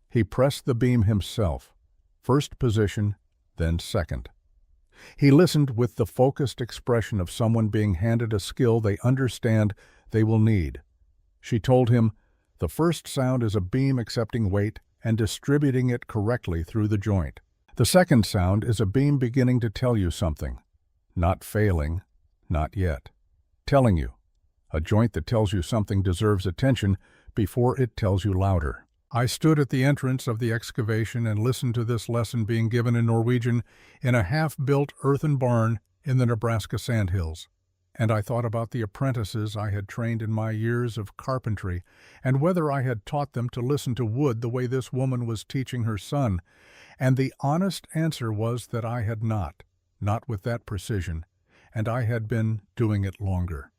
He pressed the beam himself, first position, then second. He listened with the focused expression of someone being handed a skill they understand they will need. She told him, "The first sound is a beam accepting weight and distributing it correctly through the joint. The second sound is a beam beginning to tell you something. Not failing, not yet. Telling you. A joint that tells you something deserves attention before it tells you louder." I stood at the entrance of the excavation and listened to this lesson being given in Norwegian in a half-built earthen barn in the Nebraska sandhills. And I thought about the apprentices I had trained in my years of carpentry, and whether I had taught them to listen to wood the way this woman was teaching her son, and the honest answer was that I had not with that precision, and I had been doing it longer.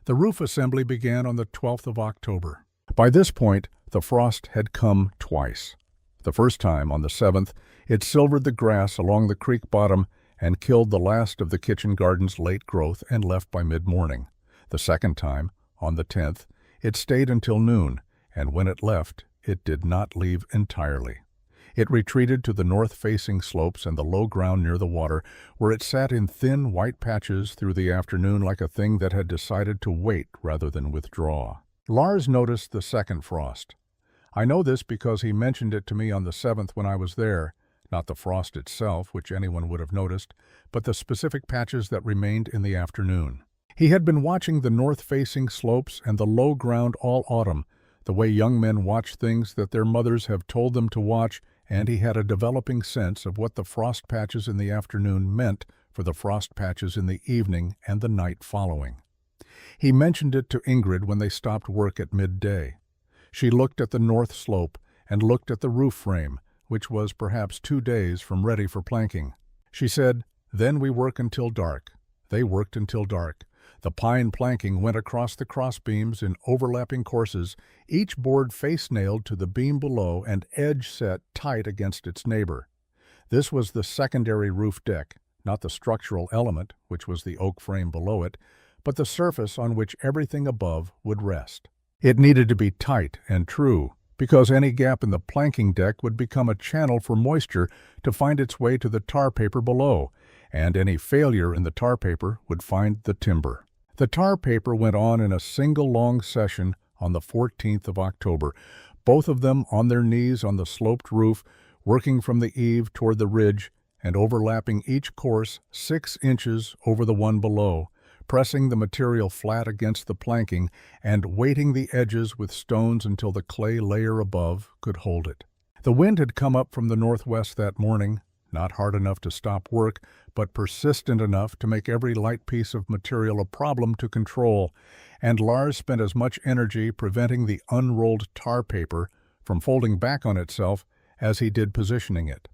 The roof assembly began on the 12th of October. By this point, the frost had come twice. The first time, on the 7th, it silvered the grass along the creek bottom and killed the last of the kitchen garden's late growth and left by mid-morning. The second time, on the 10th, it stayed until noon, and when it left, it did not leave entirely. It retreated to the north-facing slopes and the low ground near the water, where it sat in thin white patches through the afternoon like a thing that had decided to wait rather than withdraw. Lars noticed the second frost. I know this because he mentioned it to me on the 7th when I was there, not the frost itself, which anyone would have noticed, but the specific patches that remained in the afternoon. He had been watching the north-facing slopes and the low ground all autumn, the way young men watch things that their mothers have told them to watch, and he had a developing sense of what the frost patches in the afternoon meant for the frost patches in the evening and the night following. He mentioned it to Ingrid when they stopped work at midday. She looked at the north slope and looked at the roof frame, which was perhaps 2 days from ready for planking. She said, "Then we work until dark." They worked until dark. The pine planking went across the crossbeams in overlapping courses, each board face-nailed to the beam below and edge set tight against its neighbor. This was the secondary roof deck, not the structural element, which was the oak frame below it, but the surface on which everything above would rest. It needed to be tight and true, because any gap in the planking deck would become a channel for moisture to find its way to the tar paper below, and any failure in the tar paper would find the timber. The tar paper went on in a single long session on the 14th of October, both of them on their knees on the sloped roof, working from the eave toward the ridge and overlapping each course 6 inches over the one below, pressing the material flat against the planking and weighting the edges with stones until the clay layer above could hold it. The wind had come up from the northwest that morning, not hard enough to stop work, but persistent enough to make every light piece of material a problem to control, and Lars spent as much energy preventing the unrolled tar paper from folding back on itself as he did positioning it.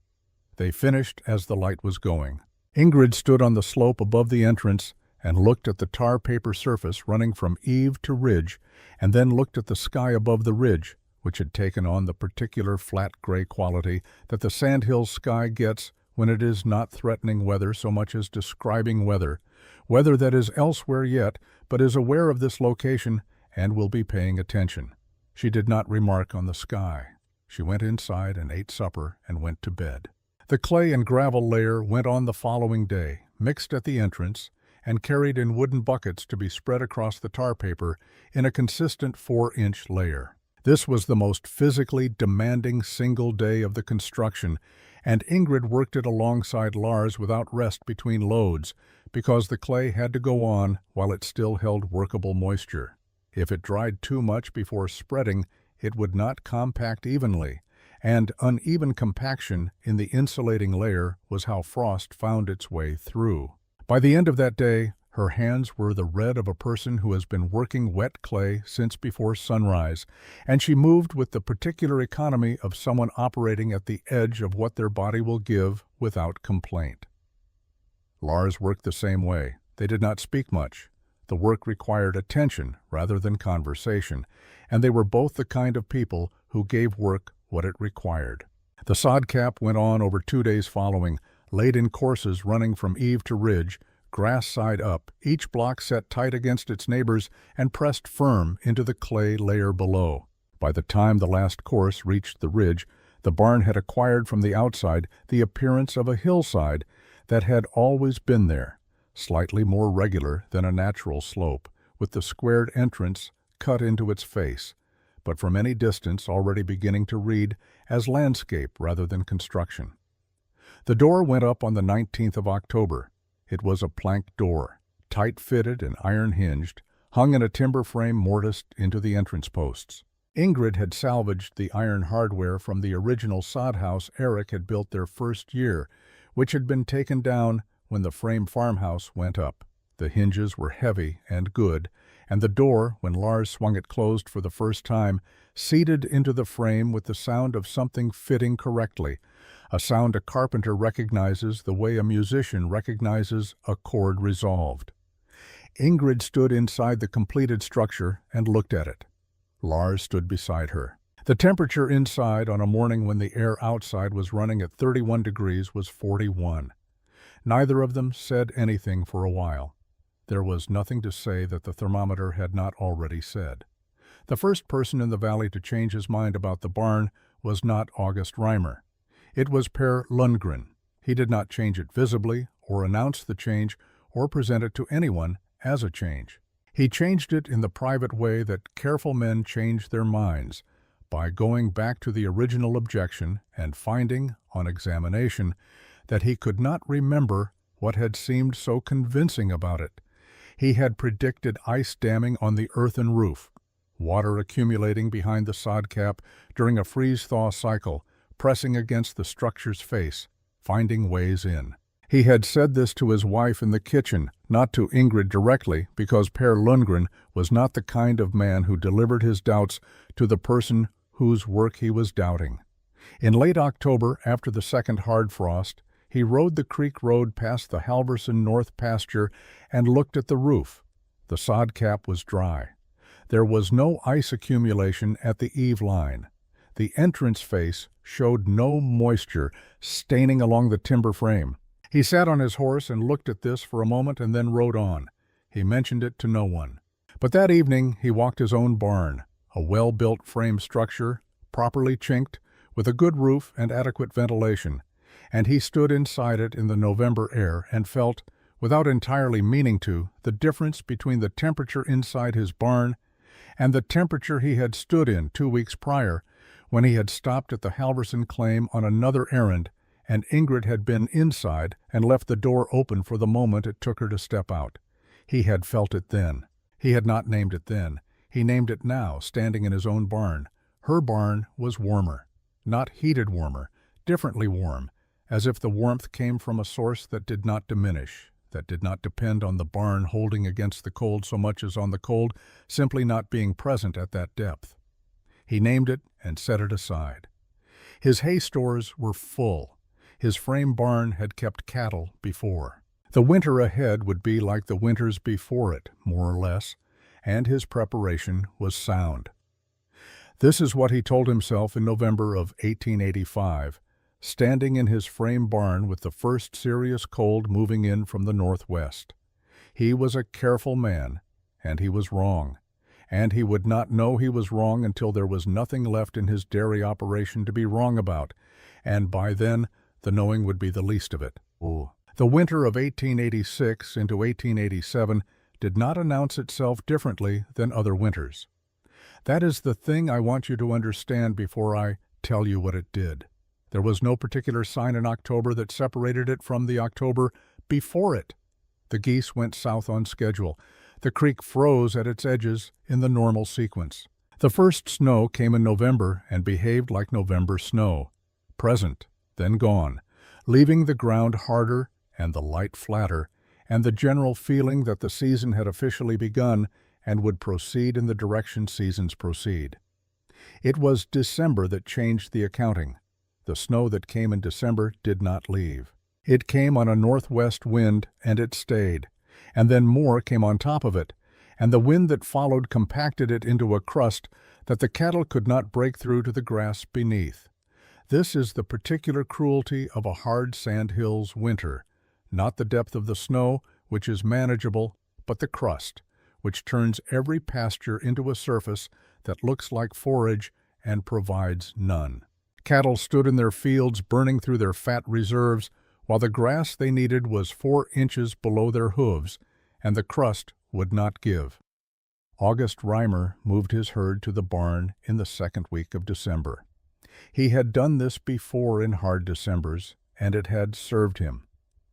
They finished as the light was going. Ingrid stood on the slope above the entrance and looked at the tar paper surface running from eave to ridge, and then looked at the sky above the ridge, which had taken on the particular flat gray quality that the sandhill sky gets when it is not threatening weather so much as describing weather that is elsewhere yet, but is aware of this location and will be paying attention. She did not remark on the sky. She went inside and ate supper and went to bed. The clay and gravel layer went on the following day, mixed at the entrance, and carried in wooden buckets to be spread across the tar paper in a consistent 4-inch layer. This was the most physically demanding single day of the construction, and Ingrid worked it alongside Lars without rest between loads, because the clay had to go on while it still held workable moisture. If it dried too much before spreading, it would not compact evenly, and uneven compaction in the insulating layer was how frost found its way through. By the end of that day, her hands were the red of a person who has been working wet clay since before sunrise, and she moved with the particular economy of someone operating at the edge of what their body will give without complaint. Lars worked the same way. They did not speak much. The work required attention rather than conversation, and they were both the kind of people who gave work what it required. The sod cap went on over 2 days following, laid in courses running from eave to ridge, grass side up, each block set tight against its neighbors and pressed firm into the clay layer below. By the time the last course reached the ridge, the barn had acquired from the outside the appearance of a hillside that had always been there, slightly more regular than a natural slope, with the squared entrance cut into its face, but from any distance already beginning to read as landscape rather than construction. The door went up on the 19th of October. It was a plank door, tight-fitted and iron-hinged, hung in a timber frame mortised into the entrance posts. Ingrid had salvaged the iron hardware from the original sod house Eric had built their first year, which had been taken down when the frame farmhouse went up. The hinges were heavy and good, and the door, when Lars swung it closed for the first time, seeded into the frame with the sound of something fitting correctly, a sound a carpenter recognizes the way a musician recognizes a chord resolved. Ingrid stood inside the completed structure and looked at it. Lars stood beside her. The temperature inside on a morning when the air outside was running at 31 degrees was 41. Neither of them said anything for a while. There was nothing to say that the thermometer had not already said. The first person in the valley to change his mind about the barn was not August Reimer. It was Per Lundgren. He did not change it visibly, or announce the change, or present it to anyone as a change. He changed it in the private way that careful men change their minds, by going back to the original objection and finding, on examination, that he could not remember what had seemed so convincing about it. He had predicted ice damming on the earthen roof, water accumulating behind the sod cap during a freeze-thaw cycle, pressing against the structure's face, finding ways in. He had said this to his wife in the kitchen, not to Ingrid directly, because Per Lundgren was not the kind of man who delivered his doubts to the person whose work he was doubting. In late October, after the second hard frost, he rode the creek road past the Halverson North pasture and looked at the roof. The sod cap was dry. There was no ice accumulation at the eave line. The entrance face showed no moisture staining along the timber frame. He sat on his horse and looked at this for a moment and then rode on. He mentioned it to no one. But that evening he walked his own barn, a well-built frame structure, properly chinked, with a good roof and adequate ventilation, and he stood inside it in the November air and felt, without entirely meaning to, the difference between the temperature inside his barn and the temperature he had stood in 2 weeks prior, when he had stopped at the Halverson claim on another errand, and Ingrid had been inside and left the door open for the moment it took her to step out. He had felt it then. He had not named it then. He named it now, standing in his own barn. Her barn was warmer. Not heated warmer, differently warm, as if the warmth came from a source that did not diminish, that did not depend on the barn holding against the cold so much as on the cold simply not being present at that depth. He named it and set it aside. His hay stores were full. His frame barn had kept cattle before. The winter ahead would be like the winters before it, more or less, and his preparation was sound. This is what he told himself in November of 1885, standing in his frame barn with the first serious cold moving in from the northwest. He was a careful man, and he was wrong, and he would not know he was wrong until there was nothing left in his dairy operation to be wrong about, and by then the knowing would be the least of it. The winter of 1886 into 1887 did not announce itself differently than other winters. That is the thing I want you to understand before I tell you what it did. There was no particular sign in October that separated it from the October before it. The geese went south on schedule. The creek froze at its edges in the normal sequence. The first snow came in November and behaved like November snow, present, then gone, leaving the ground harder and the light flatter, and the general feeling that the season had officially begun and would proceed in the direction seasons proceed. It was December that changed the accounting. The snow that came in December did not leave. It came on a northwest wind, and it stayed, and then more came on top of it, and the wind that followed compacted it into a crust that the cattle could not break through to the grass beneath. This is the particular cruelty of a hard sandhills winter, not the depth of the snow, which is manageable, but the crust, which turns every pasture into a surface that looks like forage and provides none. Cattle stood in their fields burning through their fat reserves, while the grass they needed was 4 inches below their hooves, and the crust would not give. August Reimer moved his herd to the barn in the second week of December. He had done this before in hard Decembers, and it had served him.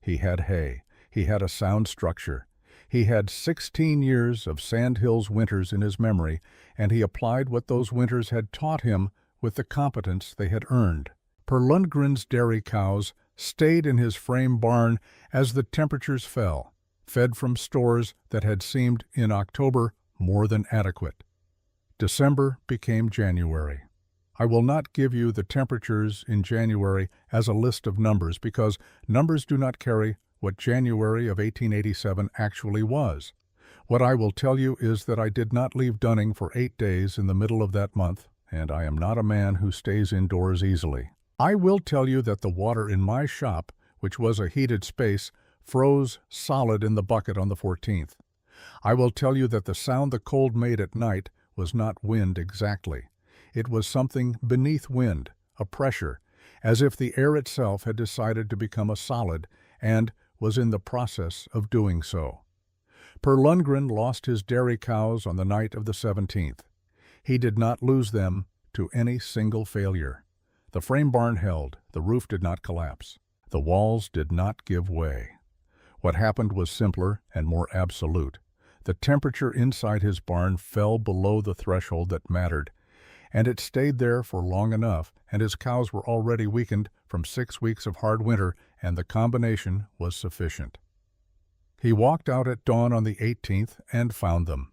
He had hay. He had a sound structure. He had 16 years of Sandhills winters in his memory, and he applied what those winters had taught him with the competence they had earned. Per Lundgren's dairy cows stayed in his frame barn as the temperatures fell. fed from stores that had seemed in October more than adequate. December became January. I will not give you the temperatures in January as a list of numbers because numbers do not carry what January of 1887 actually was. What I will tell you is that I did not leave Dunning for 8 days in the middle of that month, and I am not a man who stays indoors easily. I will tell you that the water in my shop, which was a heated space, froze solid in the bucket on the 14th. I will tell you that the sound the cold made at night was not wind exactly. It was something beneath wind, a pressure, as if the air itself had decided to become a solid and was in the process of doing so. Per Lundgren lost his dairy cows on the night of the 17th. He did not lose them to any single failure. The frame barn held, the roof did not collapse. The walls did not give way. What happened was simpler and more absolute. The temperature inside his barn fell below the threshold that mattered, and it stayed there for long enough, and his cows were already weakened from 6 weeks of hard winter, and the combination was sufficient. He walked out at dawn on the 18th and found them.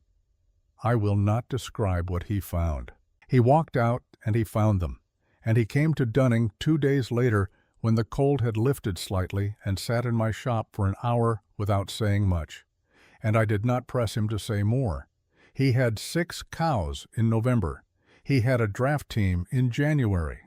I will not describe what he found. He walked out and he found them, and he came to Dunning 2 days later when the cold had lifted slightly and sat in my shop for an hour without saying much, and I did not press him to say more. He had 6 cows in November. He had a draft team in January.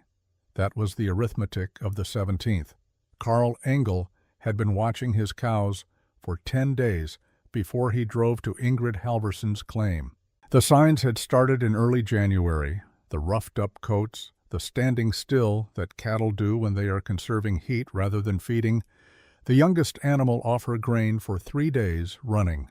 That was the arithmetic of the 17th. Carl Engel had been watching his cows for 10 days before he drove to Ingrid Halverson's claim. The signs had started in early January, the roughed-up coats, the standing still that cattle do when they are conserving heat rather than feeding, the youngest animal off her grain for 3 days running.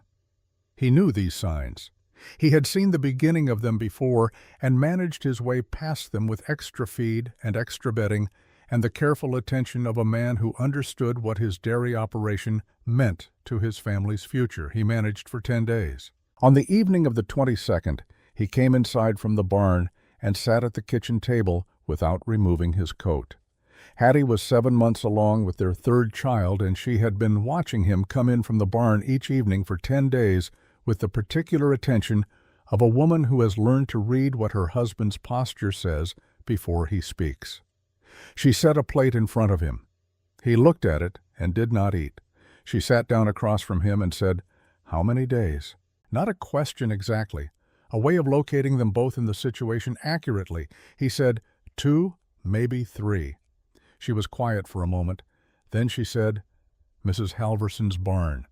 He knew these signs. He had seen the beginning of them before and managed his way past them with extra feed and extra bedding and the careful attention of a man who understood what his dairy operation meant to his family's future. He managed for 10 days. On the evening of the 22nd, he came inside from the barn and sat at the kitchen table without removing his coat. Hattie was 7 months along with their 3rd child, and she had been watching him come in from the barn each evening for 10 days with the particular attention of a woman who has learned to read what her husband's posture says before he speaks. She set a plate in front of him. He looked at it and did not eat. She sat down across from him and said, "How many days?" Not a question exactly, a way of locating them both in the situation accurately. He said, 2, maybe 3. She was quiet for a moment. Then she said, "Mrs. Halverson's barn."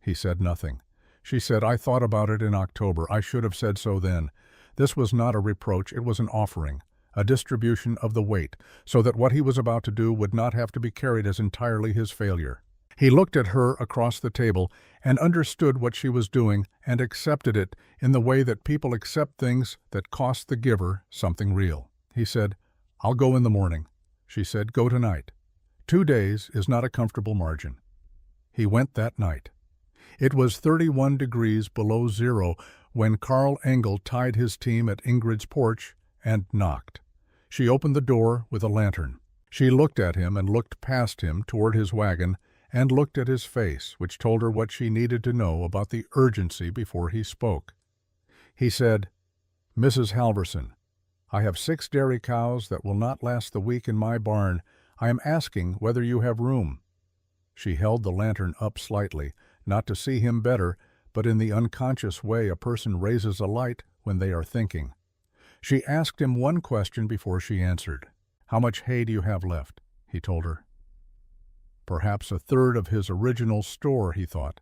He said nothing. She said, "I thought about it in October. I should have said so then." This was not a reproach, it was an offering, a distribution of the weight, so that what he was about to do would not have to be carried as entirely his failure. He looked at her across the table and understood what she was doing and accepted it in the way that people accept things that cost the giver something real. He said, "I'll go in the morning." She said, "Go tonight." 2 days is not a comfortable margin. He went that night. It was 31 degrees below zero when Carl Engel tied his team at Ingrid's porch and knocked. She opened the door with a lantern. She looked at him and looked past him toward his wagon and looked at his face, which told her what she needed to know about the urgency before he spoke. He said, "Mrs. Halverson, I have 6 dairy cows that will not last the week in my barn. I am asking whether you have room." She held the lantern up slightly, not to see him better, but in the unconscious way a person raises a light when they are thinking. She asked him one question before she answered. "How much hay do you have left?" he told her. Perhaps a third of his original store, he thought,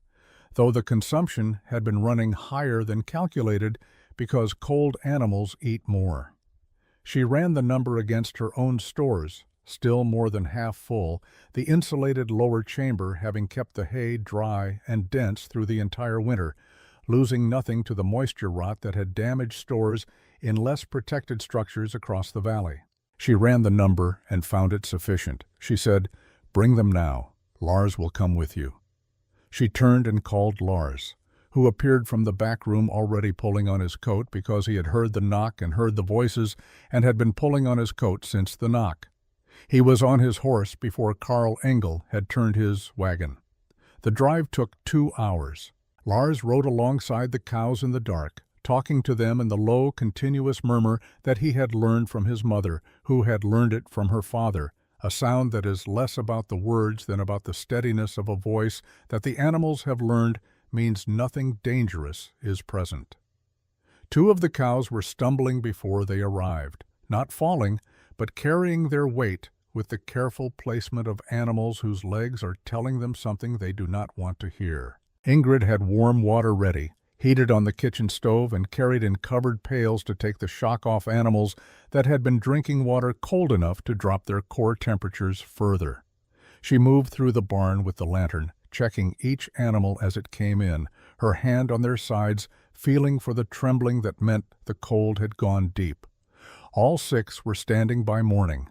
though the consumption had been running higher than calculated because cold animals eat more. She ran the number against her own stores, still more than half full, the insulated lower chamber having kept the hay dry and dense through the entire winter, losing nothing to the moisture rot that had damaged stores in less protected structures across the valley. She ran the number and found it sufficient. She said, "Bring them now. Lars will come with you." She turned and called Lars, who appeared from the back room already pulling on his coat because he had heard the knock and heard the voices and had been pulling on his coat since the knock. He was on his horse before Carl Engel had turned his wagon. The drive took 2 hours. Lars rode alongside the cows in the dark, talking to them in the low, continuous murmur that he had learned from his mother, who had learned it from her father, a sound that is less about the words than about the steadiness of a voice that the animals have learned means nothing dangerous is present. 2 of the cows were stumbling before they arrived, not falling, but carrying their weight with the careful placement of animals whose legs are telling them something they do not want to hear. Ingrid had warm water ready, heated on the kitchen stove, and carried in covered pails to take the shock off animals that had been drinking water cold enough to drop their core temperatures further. She moved through the barn with the lantern, checking each animal as it came in, her hand on their sides, feeling for the trembling that meant the cold had gone deep. All 6 were standing by mourning.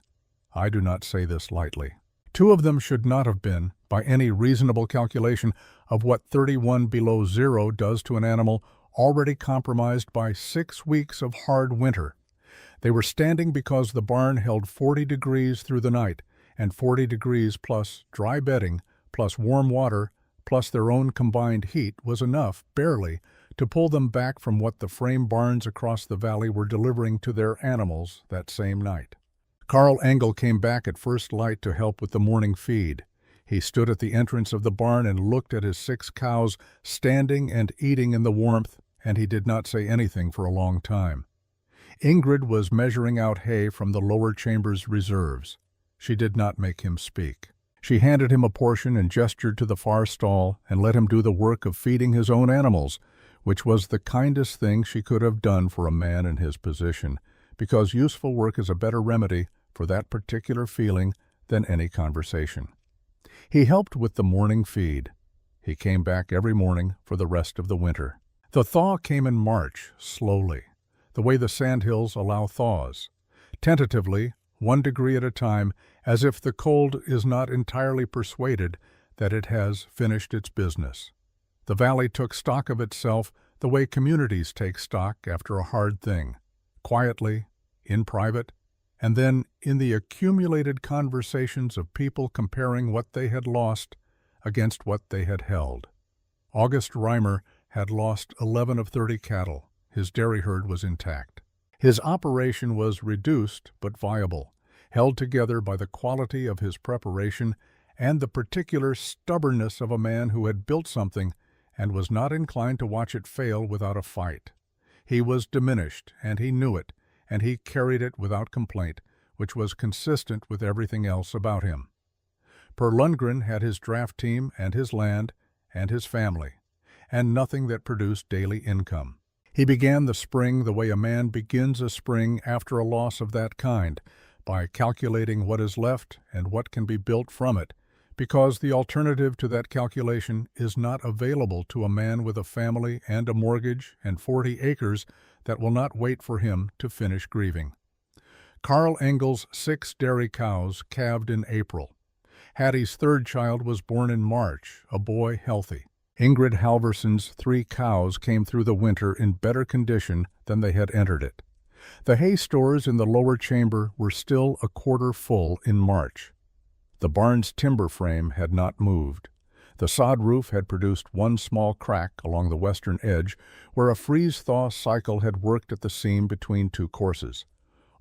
I do not say this lightly. 2 of them should not have been, by any reasonable calculation of what 31 below zero does to an animal already compromised by 6 weeks of hard winter. They were standing because the barn held 40 degrees through the night, and 40 degrees plus dry bedding, plus warm water, plus their own combined heat was enough, barely, to pull them back from what the frame barns across the valley were delivering to their animals that same night. Carl Engel came back at first light to help with the morning feed. He stood at the entrance of the barn and looked at his 6 cows standing and eating in the warmth, and he did not say anything for a long time. Ingrid was measuring out hay from the lower chamber's reserves. She did not make him speak. She handed him a portion and gestured to the far stall and let him do the work of feeding his own animals, which was the kindest thing she could have done for a man in his position, because useful work is a better remedy for that particular feeling than any conversation. He helped with the morning feed. He came back every morning for the rest of the winter. The thaw came in March, slowly, the way the sandhills allow thaws, tentatively, 1 degree at a time, as if the cold is not entirely persuaded that it has finished its business. The valley took stock of itself the way communities take stock after a hard thing, quietly, in private, and then in the accumulated conversations of people comparing what they had lost against what they had held. August Reimer had lost 11 of 30 cattle. His dairy herd was intact. His operation was reduced but viable, held together by the quality of his preparation and the particular stubbornness of a man who had built something and was not inclined to watch it fail without a fight. He was diminished, and he knew it, and he carried it without complaint, which was consistent with everything else about him. Per Lundgren had his draft team and his land and his family, and nothing that produced daily income. He began the spring the way a man begins a spring after a loss of that kind, by calculating what is left and what can be built from it, because the alternative to that calculation is not available to a man with a family and a mortgage and 40 acres that will not wait for him to finish grieving. Carl Engel's 6 dairy cows calved in April. Hattie's 3rd child was born in March, a boy healthy. Ingrid Halverson's 3 cows came through the winter in better condition than they had entered it. The hay stores in the lower chamber were still a quarter full in March. The barn's timber frame had not moved. The sod roof had produced 1 small crack along the western edge where a freeze-thaw cycle had worked at the seam between 2 courses.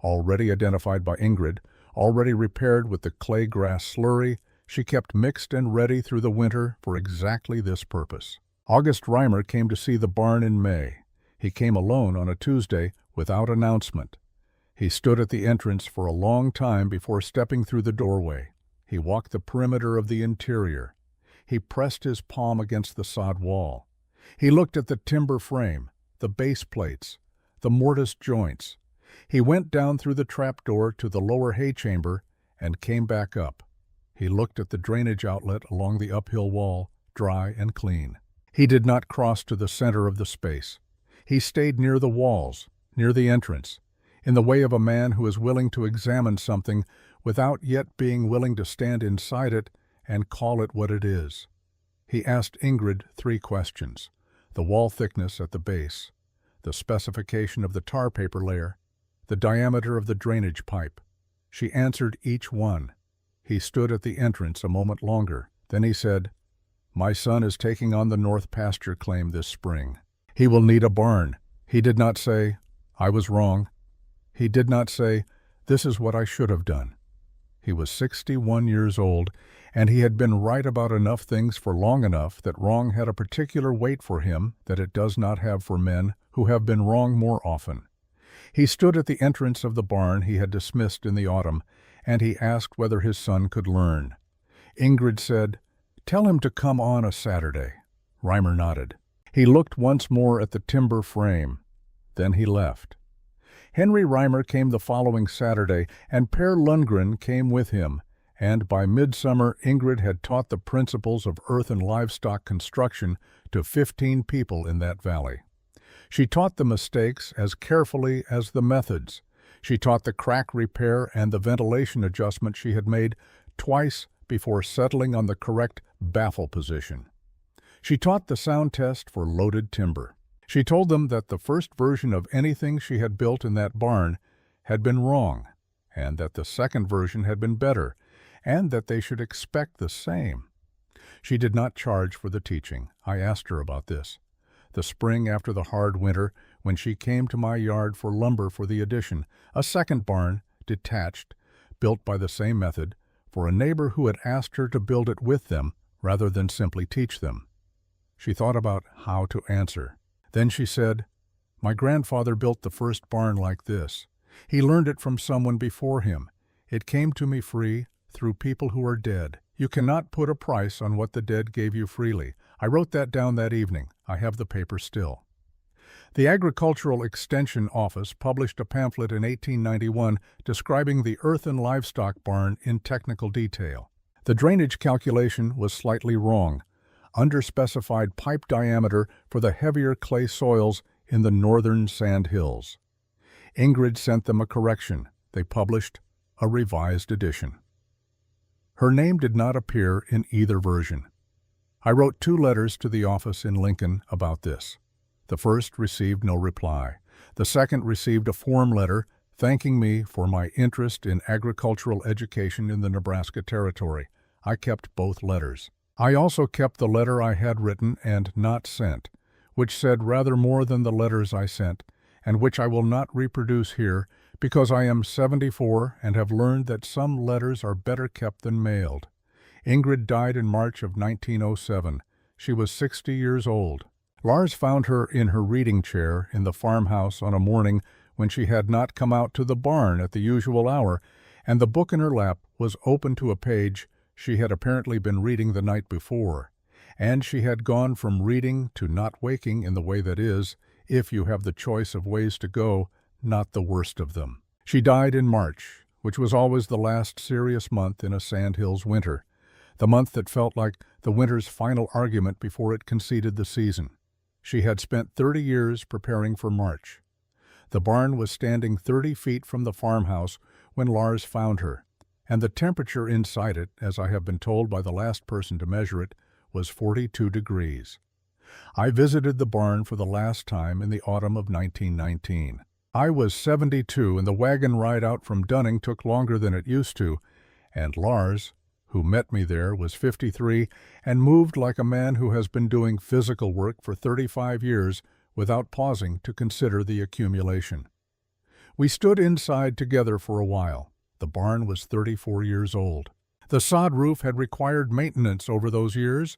Already identified by Ingrid, already repaired with the clay grass slurry, she kept mixed and ready through the winter for exactly this purpose. August Reimer came to see the barn in May. He came alone on a Tuesday without announcement. He stood at the entrance for a long time before stepping through the doorway. He walked the perimeter of the interior. He pressed his palm against the sod wall. He looked at the timber frame, the base plates, the mortise joints. He went down through the trapdoor to the lower hay chamber and came back up. He looked at the drainage outlet along the uphill wall, dry and clean. He did not cross to the center of the space. He stayed near the walls, near the entrance, in the way of a man who is willing to examine something without yet being willing to stand inside it and call it what it is. He asked Ingrid 3 questions: the wall thickness at the base, the specification of the tar paper layer, the diameter of the drainage pipe. She answered each one. He stood at the entrance a moment longer. Then he said, My son is taking on the North Pasture claim this spring. He will need a barn. He did not say, I was wrong. He did not say, this is what I should have done. He was 61 years old, and he had been right about enough things for long enough that wrong had a particular weight for him that it does not have for men who have been wrong more often. He stood at the entrance of the barn he had dismissed in the autumn, and he asked whether his son could learn. Ingrid said, tell him to come on a Saturday. Reimer nodded. He looked once more at the timber frame. Then he left. Henry Reimer came the following Saturday, and Per Lundgren came with him, and by midsummer Ingrid had taught the principles of earth and livestock construction to 15 people in that valley. She taught the mistakes as carefully as the methods. She taught the crack repair and the ventilation adjustment she had made twice before settling on the correct baffle position. She taught the sound test for loaded timber. She told them that the first version of anything she had built in that barn had been wrong, and that the second version had been better, and that they should expect the same. She did not charge for the teaching. I asked her about this. The spring after the hard winter, when she came to my yard for lumber for the addition, a second barn, detached, built by the same method, for a neighbor who had asked her to build it with them rather than simply teach them. She thought about how to answer. Then she said, my grandfather built the first barn like this. He learned it from someone before him. It came to me free through people who are dead. You cannot put a price on what the dead gave you freely. I wrote that down that evening. I have the paper still. The Agricultural Extension Office published a pamphlet in 1891 describing the earth and livestock barn in technical detail. The drainage calculation was slightly wrong. Underspecified pipe diameter for the heavier clay soils in the northern sand hills. Ingrid sent them a correction. They published a revised edition. Her name did not appear in either version. I wrote 2 letters to the office in Lincoln about this. The first received no reply. The second received a form letter thanking me for my interest in agricultural education in the Nebraska Territory. I kept both letters. I also kept the letter I had written and not sent, which said rather more than the letters I sent, and which I will not reproduce here because I am 74 and have learned that some letters are better kept than mailed. Ingrid died in March of 1907. She was 60 years old. Lars found her in her reading chair in the farmhouse on a morning when she had not come out to the barn at the usual hour, and the book in her lap was open to a page she had apparently been reading the night before, and she had gone from reading to not waking in the way that is, if you have the choice of ways to go, not the worst of them. She died in March, which was always the last serious month in a Sandhills winter, the month that felt like the winter's final argument before it conceded the season. She had spent 30 years preparing for March. The barn was standing 30 feet from the farmhouse when Lars found her, and the temperature inside it, as I have been told by the last person to measure it, was 42 degrees. I visited the barn for the last time in the autumn of 1919. I was 72, and the wagon ride out from Dunning took longer than it used to, and Lars, who met me there, was 53 and moved like a man who has been doing physical work for 35 years without pausing to consider the accumulation. We stood inside together for a while. The barn was 34 years old. The sod roof had required maintenance over those years.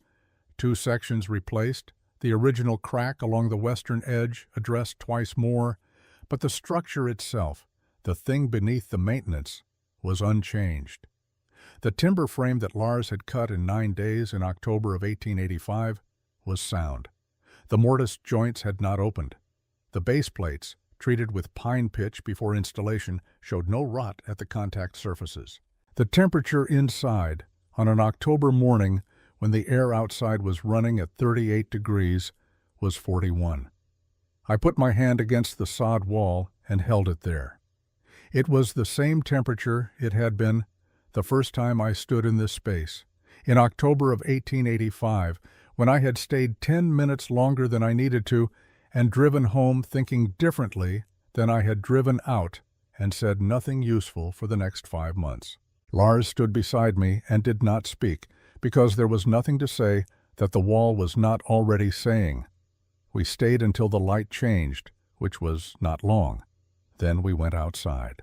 2 sections replaced, the original crack along the western edge addressed twice more, but the structure itself, the thing beneath the maintenance, was unchanged. The timber frame that Lars had cut in 9 days in October of 1885 was sound. The mortise joints had not opened. The base plates, treated with pine pitch before installation, showed no rot at the contact surfaces. The temperature inside, on an October morning when the air outside was running at 38 degrees, was 41. I put my hand against the sod wall and held it there. It was the same temperature it had been the first time I stood in this space, in October of 1885, when I had stayed 10 minutes longer than I needed to and driven home thinking differently than I had driven out and said nothing useful for the next 5 months. Lars stood beside me and did not speak, because there was nothing to say that the wall was not already saying. We stayed until the light changed, which was not long. Then we went outside.